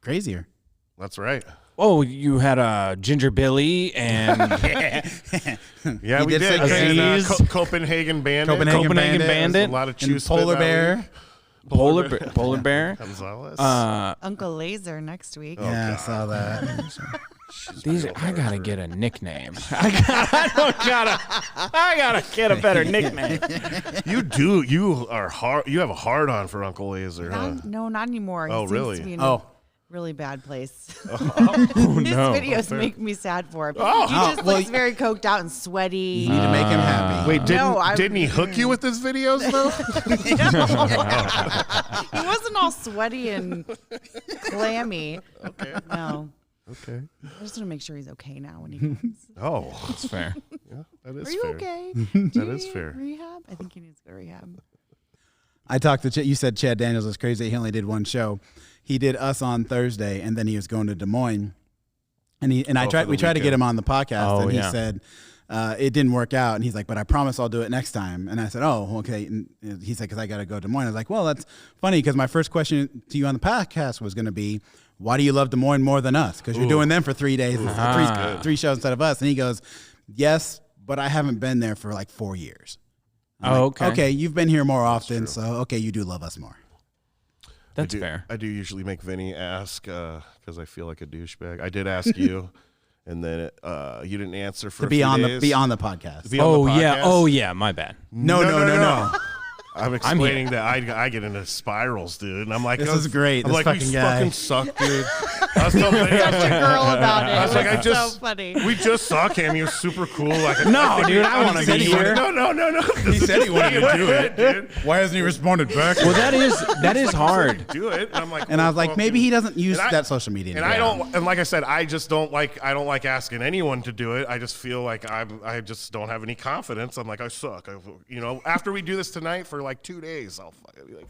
crazier. That's right. Oh, you had Ginger Billy and Yeah, He we did say did. crazy. And, Aziz. Copenhagen Bandit. Copenhagen Bandit. Bandit. A lot of And chew spit Polar that Bear. week. Polar Bear. Gonzalez. Uncle Laser next week. Yeah, I saw that. I gotta get a nickname. I gotta get a better nickname. You do. You are hard. You have a hard on for Uncle Laser, huh? No, not anymore. He Oh, seems really? to be in Oh. a really bad place. Oh, His no. videos make me sad for him. Oh. He just looks very coked out and sweaty. You need to make him happy. Wait, No, didn't he hook you with his videos though? He wasn't all sweaty and clammy. Okay. No. Okay. I just want to make sure he's okay now when he comes. Oh, That's fair. yeah, that is Are you fair. okay? That is fair. Rehab? I think he needs to go to rehab. I talked to you said Chad Daniels was crazy. He only did one show. He did us on Thursday, and then he was going to Des Moines. And we for the tried to get weekend. him on the podcast, Oh, and he yeah. said it didn't work out. And he's like, "But I promise I'll do it next time." And I said, "Oh, okay." And he said, "Because I got to go to Des Moines." I was like, "Well, that's funny because my first question to you on the podcast was going to be, why do you love Des Moines more than us? Because you're doing them for 3 days, three shows instead of us." And he goes, "Yes, but I haven't been there for like 4 years." I'm Oh, like, okay. Okay, you've been here more often, so okay, you do love us more. That's I do, fair. I do usually make Vinny ask because I feel like a douchebag. I did ask you, and then you didn't answer for To a be few on days. the podcast. To be on the podcast. Oh yeah. My bad. No. I'm explaining that I get into spirals, dude, and I'm like, This oh, is great. I'm This like, fucking you guy. fucking suck, dude. I was telling Vinny, I was Such a like, girl about it. I was like, It I was just so funny. We just saw Cam. He was super cool. Like, No, dude, I want to said be he here. No. He said he wanted to do it. dude. Why hasn't he responded back? Well, that is hard. Do it. And I'm like, And I was like, maybe he doesn't use And I- that social media. And anymore. I don't, and like I said, I don't like asking anyone to do it. I just feel like I just don't have any confidence. I'm like, I suck. After we do this tonight for like 2 days, I'll fucking be like,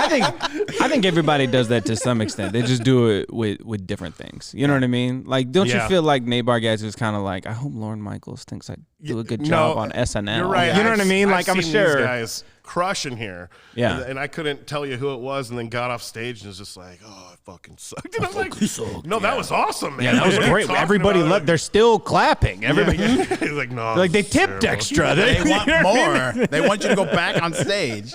I think everybody does that to some extent. They just do it with different things. You know what I mean? Like, don't you Yeah. feel like Neighbor Guys was kind of like, I hope Lauren Michaels thinks I do a good job on SNL. You're right. You know what I mean? Like, I've I'm seen sure. these guys crushing here. Yeah. And I couldn't tell you who it was, and then got off stage and was just like, oh, I fucking sucked. And I'm like, no, that was awesome, man. Yeah, that was What are you great. talking Everybody about? loved. They're still clapping. Everybody. He's like, no. Like they it's tipped terrible. extra. They want more. They want you to go back on stage.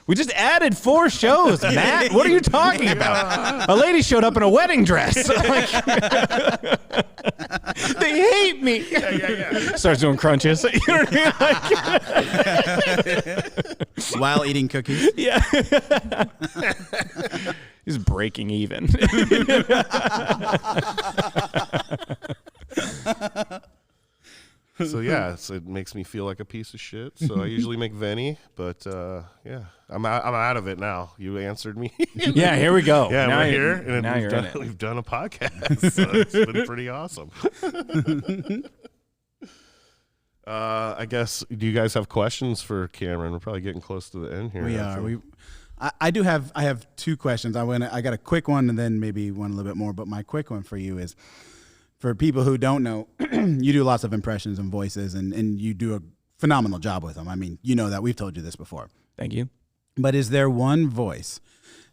We just added 4 shows, Matt. What are you talking about? A lady showed up in a wedding dress. Like, they hate me. Yeah. Starts doing crunches. You know what I mean? While eating cookies. Yeah. He's breaking even. So yeah, it makes me feel like a piece of shit. So I usually make Venny, but yeah, I'm out of it now. You answered me. Yeah, here we go. Yeah, now we're here, and now you're in it. we've done a podcast. So it's been pretty awesome. I guess, do you guys have questions for Cameron? We're probably getting close to the end here. We are. I have 2 questions. I got a quick one and then maybe one a little bit more. But my quick one for you is, for people who don't know, you do lots of impressions and voices, and you do a phenomenal job with them. I mean, you know that. We've told you this before. Thank you. But is there one voice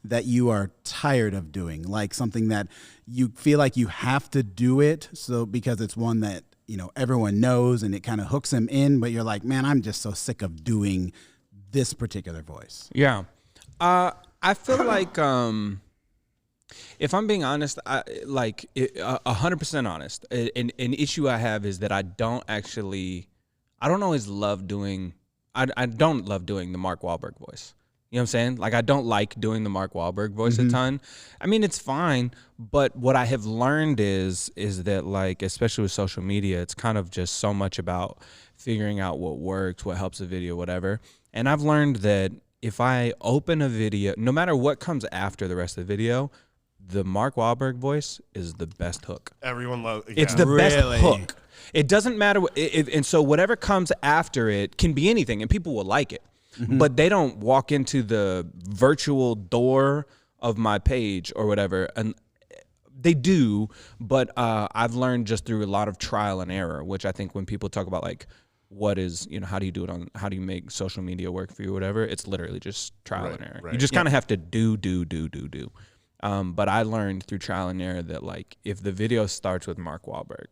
that you are tired of doing, like something that you feel like you have to do it, so because it's one that, you know, everyone knows and it kind of hooks them in, but you're like, man, I'm just so sick of doing this particular voice? Yeah. I feel like, if I'm being honest, 100% honest, an issue I have is that I don't always love doing, I don't love doing the Mark Wahlberg voice. You know what I'm saying? Like, I don't like doing the Mark Wahlberg voice a ton. I mean, it's fine, but what I have learned is that, like, especially with social media, it's kind of just so much about figuring out what works, what helps a video, whatever. And I've learned that if I open a video, no matter what comes after the rest of the video, the Mark Wahlberg voice is the best hook. Everyone loves. Yeah. It's the best hook. It doesn't matter. And so whatever comes after it can be anything, and people will like it. But they don't walk into the virtual door of my page or whatever. And they do, but I've learned just through a lot of trial and error, which I think when people talk about, like, what is, you know, how do you do it how do you make social media work for you or whatever, it's literally just trial and error. You just kind of have to do. But I learned through trial and error that, like, if the video starts with Mark Wahlberg,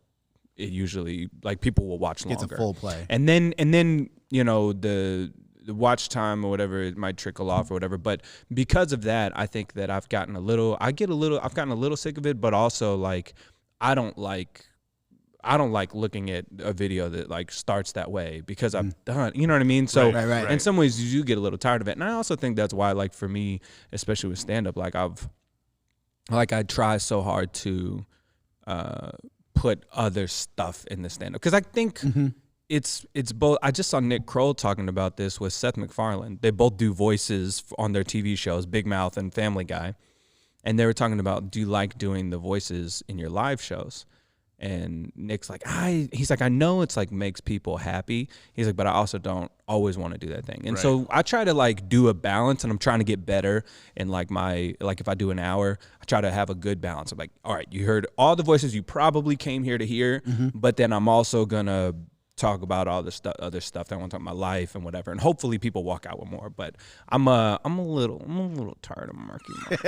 it usually, like, people will watch longer. It's a full play. And then you know, the watch time or whatever, it might trickle off or whatever. But because of that, I think that I've gotten a little sick of it, but also, like, I don't like looking at a video that, like, starts that way because I've done, you know what I mean? So Right. in some ways you do get a little tired of it. And I also think that's why, like, for me, especially with stand-up, like, I try so hard to put other stuff in the stand-up. Because I think it's both. I just saw Nick Kroll talking about this with Seth MacFarlane. They both do voices on their TV shows, Big Mouth and Family Guy. And they were talking about, do you like doing the voices in your live shows? And Nick's like, he's like, I know it's, like, makes people happy. He's like, but I also don't always want to do that thing. And so I try to, like, do a balance, and I'm trying to get better. And, like, if I do an hour, I try to have a good balance. I'm like, all right, you heard all the voices you probably came here to hear, but then I'm also gonna talk about all the other stuff that I want to talk about, my life and whatever, and hopefully people walk out with more. But I'm a little tired of Marky Mark.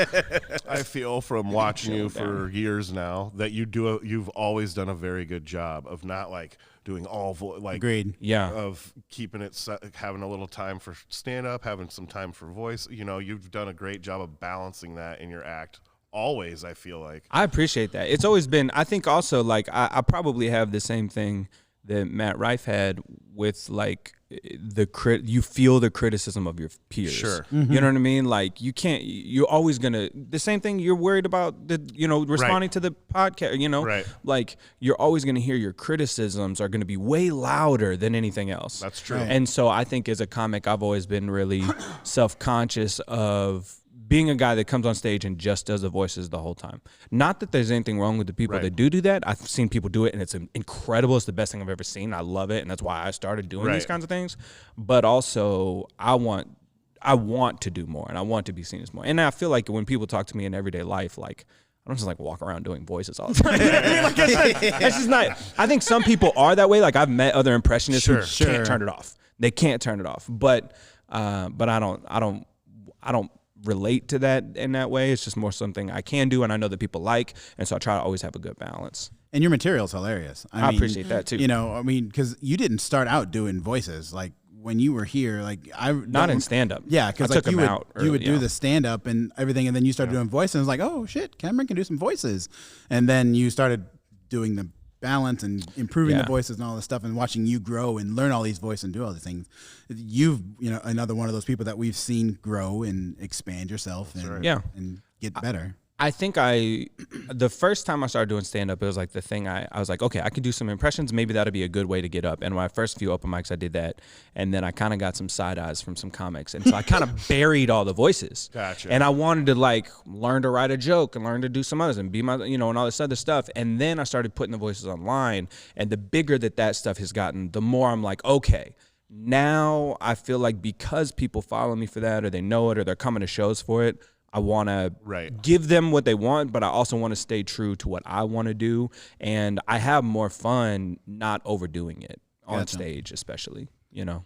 I feel from watching you for years now that you've always done a very good job of not, like, doing all Agreed. Yeah. Of keeping it, having a little time for stand up, having some time for voice. You know, you've done a great job of balancing that in your act. Always, I feel like. I appreciate that. It's always been. I think also, like, I probably have the same thing that Matt Rife had with, like, you feel the criticism of your peers. Sure. You know what I mean? Like, you're always gonna, the same thing you're worried about, responding to the podcast, like, you're always gonna hear your criticisms are gonna be way louder than anything else. That's true. And so I think as a comic, I've always been really self-conscious of being a guy that comes on stage and just does the voices the whole time. Not that there's anything wrong with the people that do that. I've seen people do it, and it's incredible. It's the best thing I've ever seen. I love it, and that's why I started doing these kinds of things. But also, I want to do more, and I want to be seen as more. And I feel like when people talk to me in everyday life, like, I don't just, like, walk around doing voices all the time. You know what I mean? Like, that's just not. I think some people are that way. Like, I've met other impressionists who can't turn it off. They can't turn it off. But I don't relate to that in that way. It's just more something I can do, and I know that people like, and so I try to always have a good balance. And your material's hilarious. I mean, appreciate that too. You know, I mean, because you didn't start out doing voices. Like, when you were here, like Not in stand up. Yeah, because I like took him out you would early, do yeah. the stand up and everything, and then you started doing voices. And it was like, oh shit, Cameron can do some voices, and then you started doing the balance and improving the voices and all this stuff, and watching you grow and learn all these voices and do all these things. You've another one of those people that we've seen grow and expand yourself and and get better. I think the first time I started doing stand-up, it was like the thing I was like, okay, I could do some impressions. Maybe that'll be a good way to get up. And my first few open mics, I did that. And then I kind of got some side eyes from some comics. And so I kind of buried all the voices. Gotcha. And I wanted to like learn to write a joke and learn to do some others and be my, and all this other stuff. And then I started putting the voices online. And the bigger that stuff has gotten, the more I'm like, okay, now I feel like because people follow me for that, or they know it, or they're coming to shows for it, I want to give them what they want, but I also want to stay true to what I want to do. And I have more fun not overdoing it on stage, especially,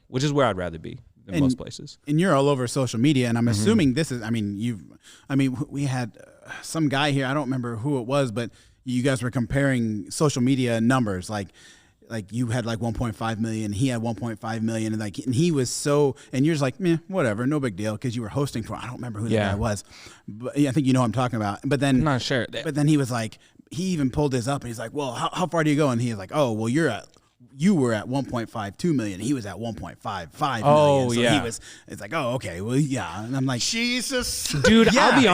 which is where I'd rather be than most places. And you're all over social media, and I'm assuming this is, we had some guy here, I don't remember who it was, but you guys were comparing social media numbers, like you had like 1.5 million, he had 1.5 million, and he was so, and you're just like, meh, whatever, no big deal, because you were hosting for, I don't remember who the guy was, but I think you know what I'm talking about. But then I'm not sure. But then he was like, he even pulled this up, and he's like, well, how far do you go? And he's like, oh, well, you were at 1.52 million. He was at 1.55 million. Oh, so yeah. It's like, oh, okay, well, yeah. And I'm like, Jesus, dude, I'll be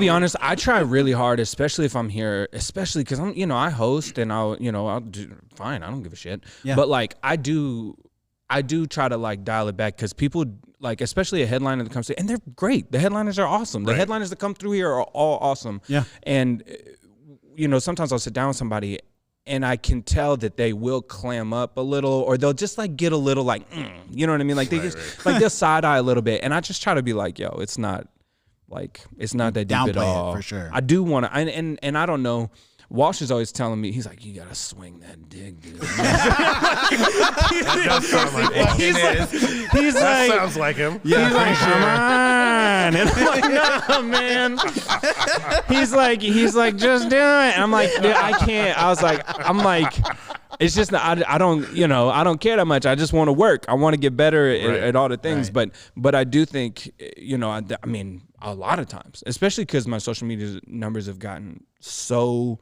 honest. I try really hard, especially if I'm here, especially because I'm, I host and I'll do fine. I don't give a shit. Yeah. But like, I do try to like dial it back because people like, especially a headliner that comes through, and they're great. The headliners are awesome. The headliners that come through here are all awesome. Yeah. And, sometimes I'll sit down with somebody and I can tell that they will clam up a little, or they'll just like get a little like, you know what I mean? Like they like they'll side eye a little bit, and I just try to be like, yo, it's not that deep at all. It for sure. I do want to, and I don't know. Walsh is always telling me, he's like, you gotta swing that dick, dude. He's like, sounds like him. Yeah, he's like, come on. And I'm like, no, man. He's like, just do it. And I'm like, dude, I can't. I'm like, it's just I don't care that much. I just want to work. I want to get better at all the things. Right. But I do think, I mean, a lot of times, especially because my social media numbers have gotten so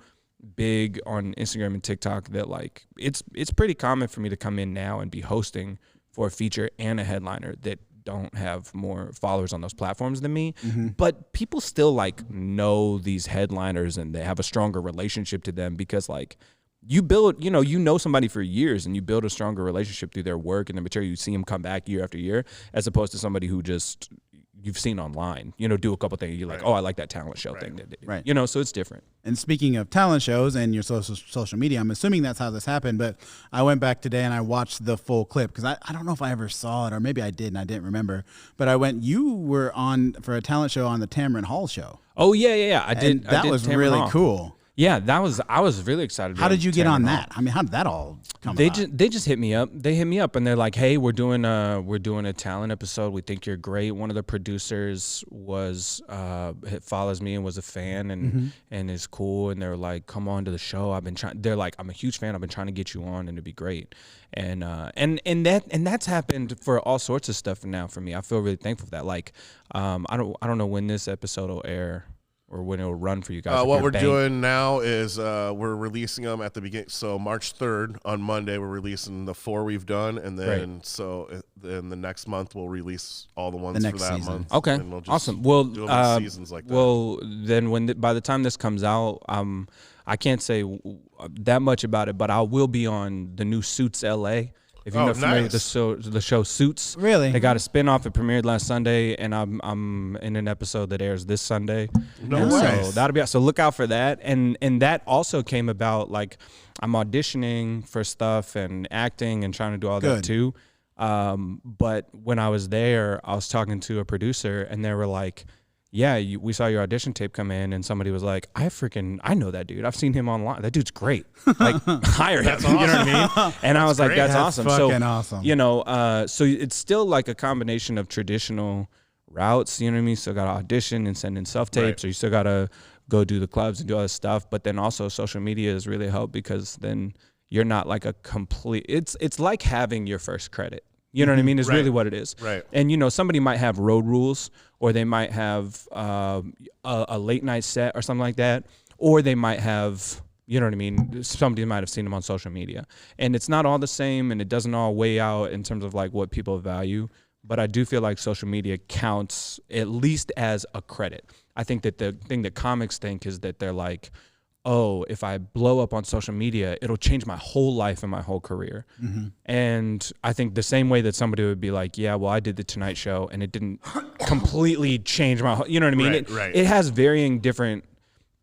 big on Instagram and TikTok that like it's pretty common for me to come in now and be hosting for a feature and a headliner that don't have more followers on those platforms than me. Mm-hmm. But people still like know these headliners and they have a stronger relationship to them because like you build, somebody for years and you build a stronger relationship through their work and the material. You see them come back year after year, as opposed to somebody who just you've seen online, do a couple things. You're like, oh, I like that talent show thing. Right. So it's different. And speaking of talent shows and your social media, I'm assuming that's how this happened, but I went back today and I watched the full clip because I don't know if I ever saw it, or maybe I did and I didn't remember, but you were on for a talent show on the Tamron Hall show. Oh, yeah. I did. That was Tamron really Hall. Cool. Yeah, I was really excited. How did you get on that? I mean, how did that all come about? They just hit me up. They hit me up and they're like, "Hey, we're doing a talent episode. We think you're great." One of the producers follows me and was a fan and is cool. And they're like, "Come on to the show. They're like, I'm a huge fan. I've been trying to get you on, and it'd be great." And that's happened for all sorts of stuff now for me. I feel really thankful for that. Like, I don't know when this episode will air or when it'll run for you guys. What we're doing now is we're releasing them at the beginning. So March 3rd on Monday, we're releasing the 4 we've done, and then then the next month we'll release all the ones for that month. Okay, and we'll just awesome. Well, do them in seasons like that. Well, then by the time this comes out, I can't say that much about it, but I will be on the new Suits LA. If you're not familiar with the show Suits, really, they got a spinoff. It premiered last Sunday, and I'm in an episode that airs this Sunday. No way! So that'll be so look out for that. And that also came about like I'm auditioning for stuff and acting and trying to do all that too. But when I was there, I was talking to a producer, and they were like, yeah, we saw your audition tape come in, and somebody was like, I know that dude. I've seen him online. That dude's great. Like, hire him. Awesome. You know what I mean? And I was like, that's awesome. Fucking awesome. So it's still like a combination of traditional routes, you know what I mean? Still got to audition and send in self-tapes, or you still got to go do the clubs and do all this stuff. But then also social media has really helped because then you're not like a complete, it's like having your first credit. You know what I mean? Is Right. really what it is. Right. And, you know, somebody might have road rules, or they might have a late night set or something like that, or they might have, you know what I mean? Somebody might have seen them on social media. And it's not all the same, and it doesn't all weigh out in terms of like what people value. But I do feel like social media counts at least as a credit. I think that the thing that comics think is that they're like, oh, if I blow up on social media, it'll change my whole life and my whole career. And I think the same way that somebody would be like, yeah, well, I did the Tonight Show and it didn't completely change my whole, you know what I mean? Right. It has varying different,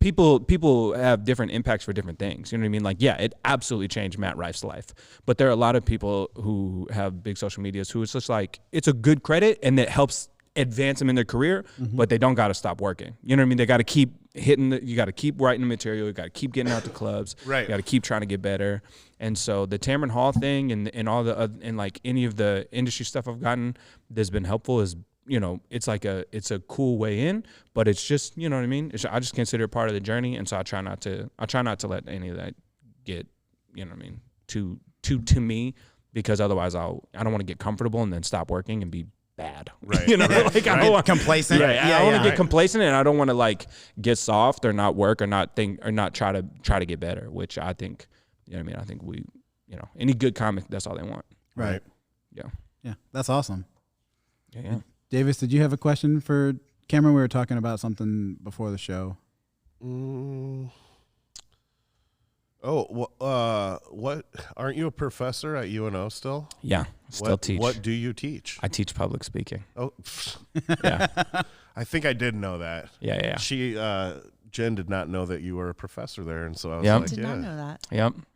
people have different impacts for different things. You know what I mean? Like, yeah, it absolutely changed Matt Rife's life. But there are a lot of people who have big social medias who it's just like, it's a good credit and it helps advance them in their career, but they don't got to stop working. You know what I mean? They got to keep hitting you got to keep writing the material. You got to keep getting out to clubs. Right. You got to keep trying to get better. And so the Tamron Hall thing and all the and like any of the industry stuff I've gotten that's been helpful is, you know, it's a cool way in, but it's just, you know what I mean? I just consider it part of the journey. And so I try not to let any of that get, you know what I mean, to me, because otherwise I don't want to get comfortable and then stop working and be bad. Right. You know, Right. like I don't want Complacent. I don't want to get complacent, and I don't want to like get soft or not work or not think or not try to get better, which I think, you know what I mean? I think we, you know, any good comic, that's all they want. Right. Yeah. Yeah. That's awesome. Yeah. Davis, did you have a question for Cameron? We were talking about something before the show. What? Aren't you a professor at UNO still? Yeah. Still teach. What do you teach? I teach public speaking. Oh, Yeah. I think I did know that. Yeah. She, Jen, did not know that you were a professor there, and so I was Yep. like, Did yeah. not know that.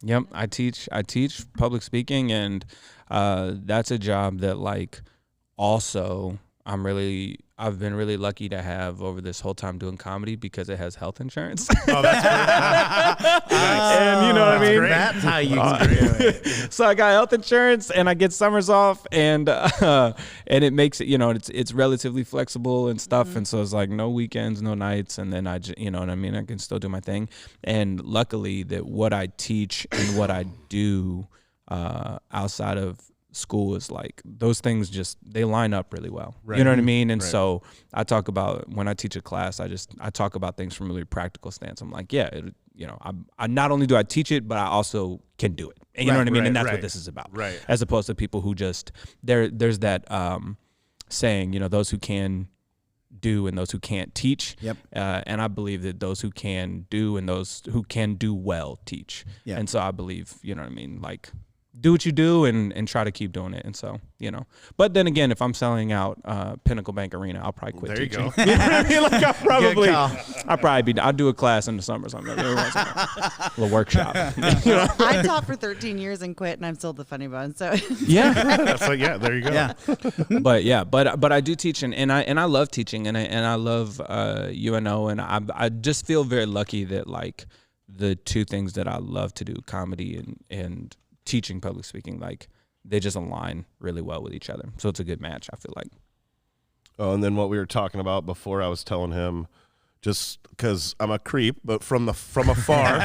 Yep. I teach public speaking, and that's a job that like also I've been really lucky to have over this whole time doing comedy because it has health insurance. Oh, that's great. And you know what I mean? That's how you do it. So I got health insurance and I get summers off, and it makes it, you know, it's relatively flexible and stuff. And so it's like no weekends, no nights. And then you know what I mean? I can still do my thing. And luckily that what I teach and what I do outside of school is like those things just they line up really well. Right. You know what I mean? And Right. so I talk about when I teach a class, I talk about things from a really practical stance. I'm like, yeah, you know, I not only do I teach it, but I also can do it. And you know what I mean? And that's what this is about. Right. As opposed to people who just there's that saying, you know, those who can do and those who can't teach. Yep. And I believe that those who can do and those who can do well teach. Yeah. And so I believe, you know what I mean, like do what you do and try to keep doing it. And so, you know, but then again, if I'm selling out Pinnacle Bank Arena, I'll probably quit There you teaching. go. You know what I mean? Like I'll do a class in the summer or something. Every once in a while. A little workshop. You know? I taught for 13 years and quit, and I'm still the funny bone. So Yeah. So yeah, there you go. Yeah. but I do teach and I love teaching and I love UNO, and I just feel very lucky that like the two things that I love to do, comedy and teaching public speaking, like they just align really well with each other. So it's a good match, I feel like. Oh, and then what we were talking about before, I was telling him, just because I'm a creep, but from afar.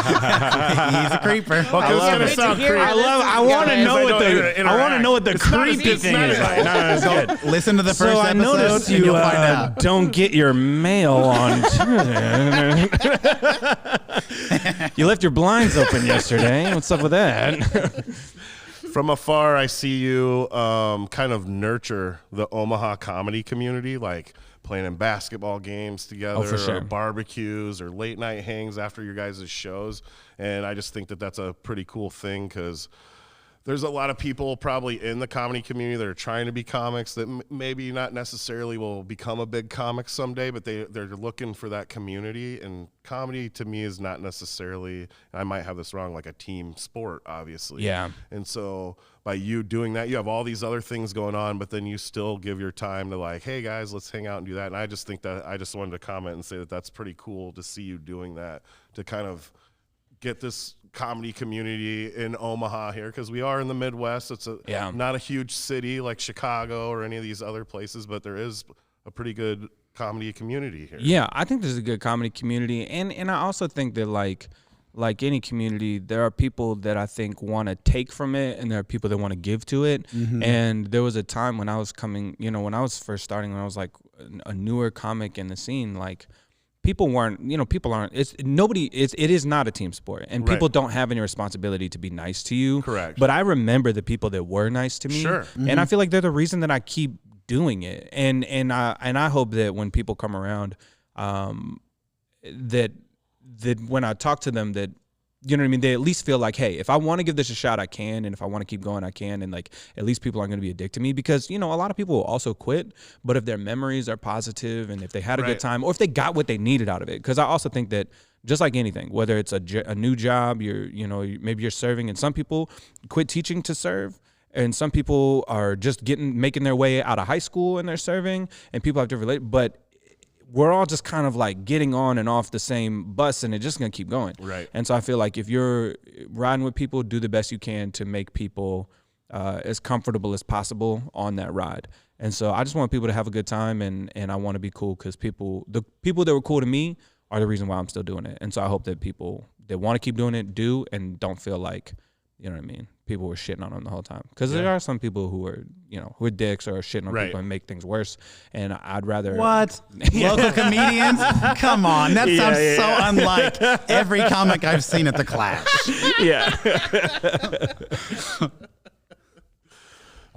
He's a creeper. Well, 'cause it's gonna sound creepy. I want to know what the It's not- creepy it's thing not is. as- No, it's good. Listen to the first So I episode, noticed and you you'll find out. don't get your mail on Tuesday. You left your blinds open yesterday. What's up with that? From afar, I see you kind of nurture the Omaha comedy community, like playing in basketball games together, for sure. or barbecues, or late night hangs after your guys' shows. And I just think that that's a pretty cool thing, because there's a lot of people probably in the comedy community that are trying to be comics that maybe not necessarily will become a big comic someday, but they're looking for that community. And comedy to me is not necessarily, I might have this wrong, like a team sport, obviously. Yeah. And so by you doing that, you have all these other things going on, but then you still give your time to like, hey guys, let's hang out and do that. And I just think that I just wanted to comment and say that that's pretty cool to see you doing that, to kind of get this comedy community in Omaha here, because we are in the Midwest. It's not a huge city like Chicago or any of these other places, but there is a pretty good comedy community here. Yeah, I think there's a good comedy community, and I also think that like like any community, there are people that I think want to take from it, and there are people that want to give to it. And there was a time when I was coming, when I was first starting, when I was like a newer comic in the scene, like people aren't, it is not a team sport, and people don't have any responsibility to be nice to you. Correct. But I remember the people that were nice to me. Sure. And I feel like they're the reason that I keep doing it. And I hope that when people come around, that when I talk to them, that, you know what I mean, they at least feel like, hey, if I want to give this a shot, I can, and if I want to keep going, I can, and like at least people aren't going to be addicted to me, because a lot of people will also quit, but if their memories are positive and if they had a good time, or if they got what they needed out of it, because I also think that just like anything, whether it's a new job, maybe you're serving, and some people quit teaching to serve, and some people are just making their way out of high school and they're serving, and people have to relate, but we're all just kind of like getting on and off the same bus, and it's just going to keep going. Right. And so I feel like if you're riding with people, do the best you can to make people as comfortable as possible on that ride. And so I just want people to have a good time, and I want to be cool, because the people that were cool to me are the reason why I'm still doing it. And so I hope that people that want to keep doing it do, and don't feel like, you know what I mean, people were shitting on them the whole time. Because there are some people who are, who are dicks or shitting on people and make things worse. And I'd rather... What? Local comedians? Come on. That sounds so unlike every comic I've seen at the Clash. Yeah.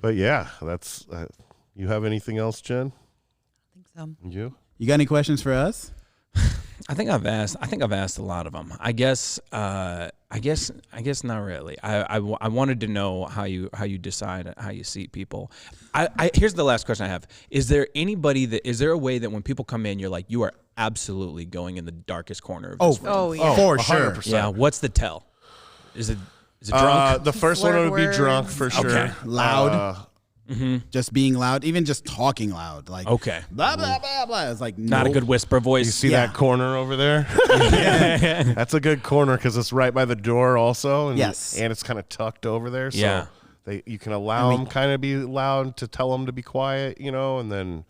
But yeah, that's... you have anything else, Jen? I think so. You? You got any questions for us? I think I've asked a lot of them. I guess not really. I wanted to know how you decide how you seat people. Here's the last question I have. Is there a way that when people come in, you're like, you are absolutely going in the darkest corner of this room? Oh, yeah. For sure. 100%. Yeah. What's the tell? Is it drunk? The first one Slurred would be words. drunk for sure. Okay. Loud. Just being loud, even just talking loud, like Okay. blah blah blah blah. It's like Not a good whisper voice. You see that corner over there? That's a good corner because it's right by the door also. And, Yes. And it's kind of tucked over there. So Yeah. you can allow them kind of be loud to tell them to be quiet, and then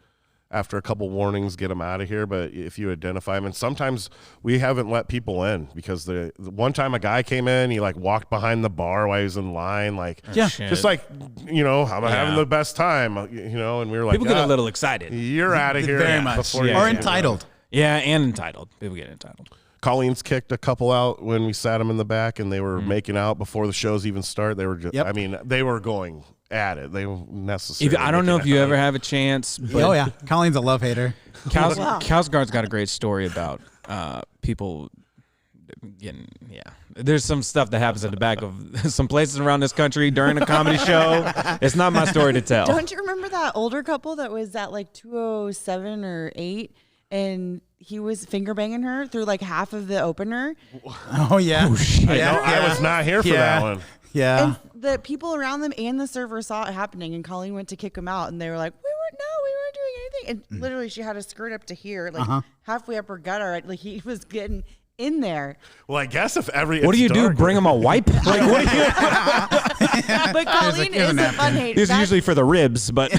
after a couple warnings, get them out of here. But if you identify them, and sometimes we haven't let people in because the one time a guy came in, he like walked behind the bar while he was in line, like Shit. just like I'm having the best time, and we were like, People get a little excited. you're out of here, very much, before you or get entitled. Yeah, and entitled. People get entitled. Colleen's kicked a couple out when we sat them in the back, and they were making out before the shows even start. They were just, Yep. they were going at it. They were necessary. I don't know if you ever have a chance, but Oh yeah, Colleen's a love hater. Cowsguard's got a great story about people getting, there's some stuff that happens at the back of some places around this country during a comedy show. It's not my story to tell. Don't you remember that older couple that was at like 207 or 8, and he was finger banging her through like half of the opener? Oh yeah. I was not here for that one. Yeah. And the people around them and the server saw it happening, and Colleen went to kick him out, and they were like, we weren't doing anything. And literally she had a skirt up to here, like halfway up her gutter. Like he was getting in there. Well, I guess if what do you do? Bring him a wipe? Like, what do you? But Colleen is a fun hater. This is usually for the ribs, but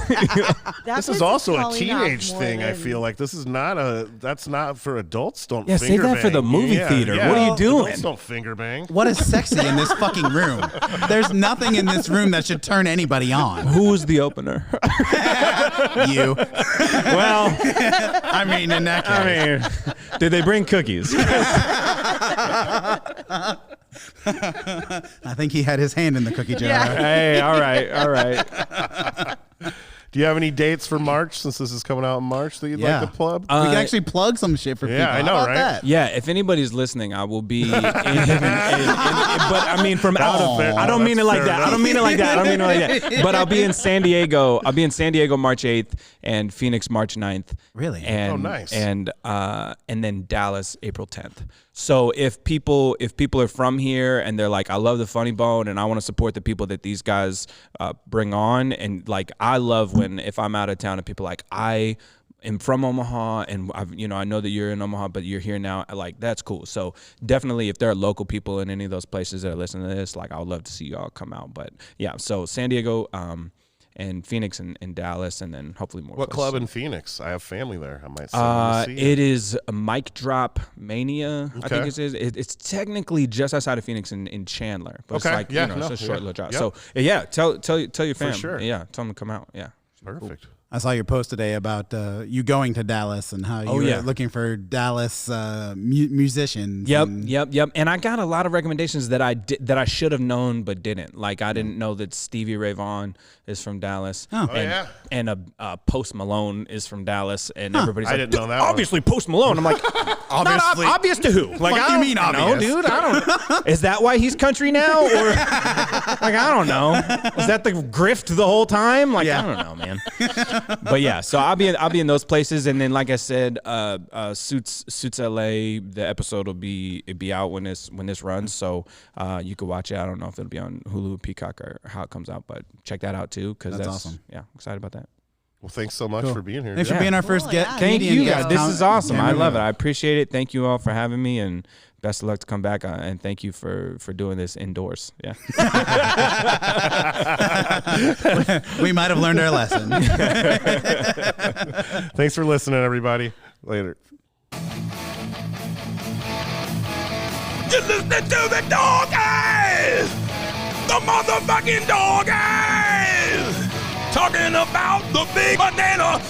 This is also a teenage thing. I feel like this is that's not for adults. Don't Yeah, finger save that bang. for the movie theater. Yeah. What are you doing? Adults don't finger bang. What is sexy in this fucking room? There's nothing in this room that should turn anybody on. who's the opener? You. Well, I mean, in that case. did they bring cookies? I think he had his hand in the cookie jar. Yeah. Hey, all right. Do you have any dates for March, since this is coming out in March, that you'd like to plug? We can actually plug some shit for people. I know, How about right? that? Yeah, if anybody's listening, I will be. But I mean, from out of. fair. I don't mean it like Fair that. I enough. don't mean it like that. I don't mean it like that. But I'll be in San Diego. I'll be in San Diego March 8th and Phoenix March 9th. Really? And, Oh, nice. And then Dallas April 10th. So if people are from here and they're like, I love the Funny Bone and I want to support the people that these guys bring on, and like I love when if I'm out of town and people are like, I am from Omaha and I know that you're in Omaha but you're here now, like that's cool. So definitely if there are local people in any of those places that are listening to this, like I would love to see y'all come out. But yeah, so San Diego Phoenix and Dallas, and then hopefully more. What places. club in Phoenix? I have family there. I might send them to see It is a Mic Drop Mania. I think Okay. it's technically just outside of Phoenix in Chandler, but it's Okay. like Yeah, it's no, a short yeah. little drive. Yep. So yeah, tell your fam. sure. Yeah, tell them to come out. Yeah. Perfect. I saw your post today about you going to Dallas and how you were looking for Dallas musicians. Yep. And I got a lot of recommendations that I should have known but didn't. Like I didn't know that Stevie Ray Vaughan is from Dallas. Oh. And Post Malone is from Dallas, and everybody's I like, didn't know that obviously Post Malone. I'm like, Obviously. not obvious to who? Like, What do you mean know, obvious? dude. I don't. Is that why he's country now, or like I don't know? Was that the grift the whole time? Like I don't know, man. But yeah, so I'll be in those places, and then like I said, Suits LA. The episode will be out when this runs, so you can watch it. I don't know if it'll be on Hulu, Peacock, or how it comes out, but check that out too because that's awesome. Yeah, I'm excited about that. Well, thanks so much for being here. Thanks for being our first Cool, guest. yeah. Thank Canadian you guys. guest. This is awesome. I love it. Yeah. I appreciate it. Thank you all for having me, and best of luck to come back. And thank you for doing this indoors. Yeah. We might have learned our lesson. Thanks for listening, everybody. Later. You're listening to the Dog Eyes! The motherfucking Dog Eyes! Talking about the big banana!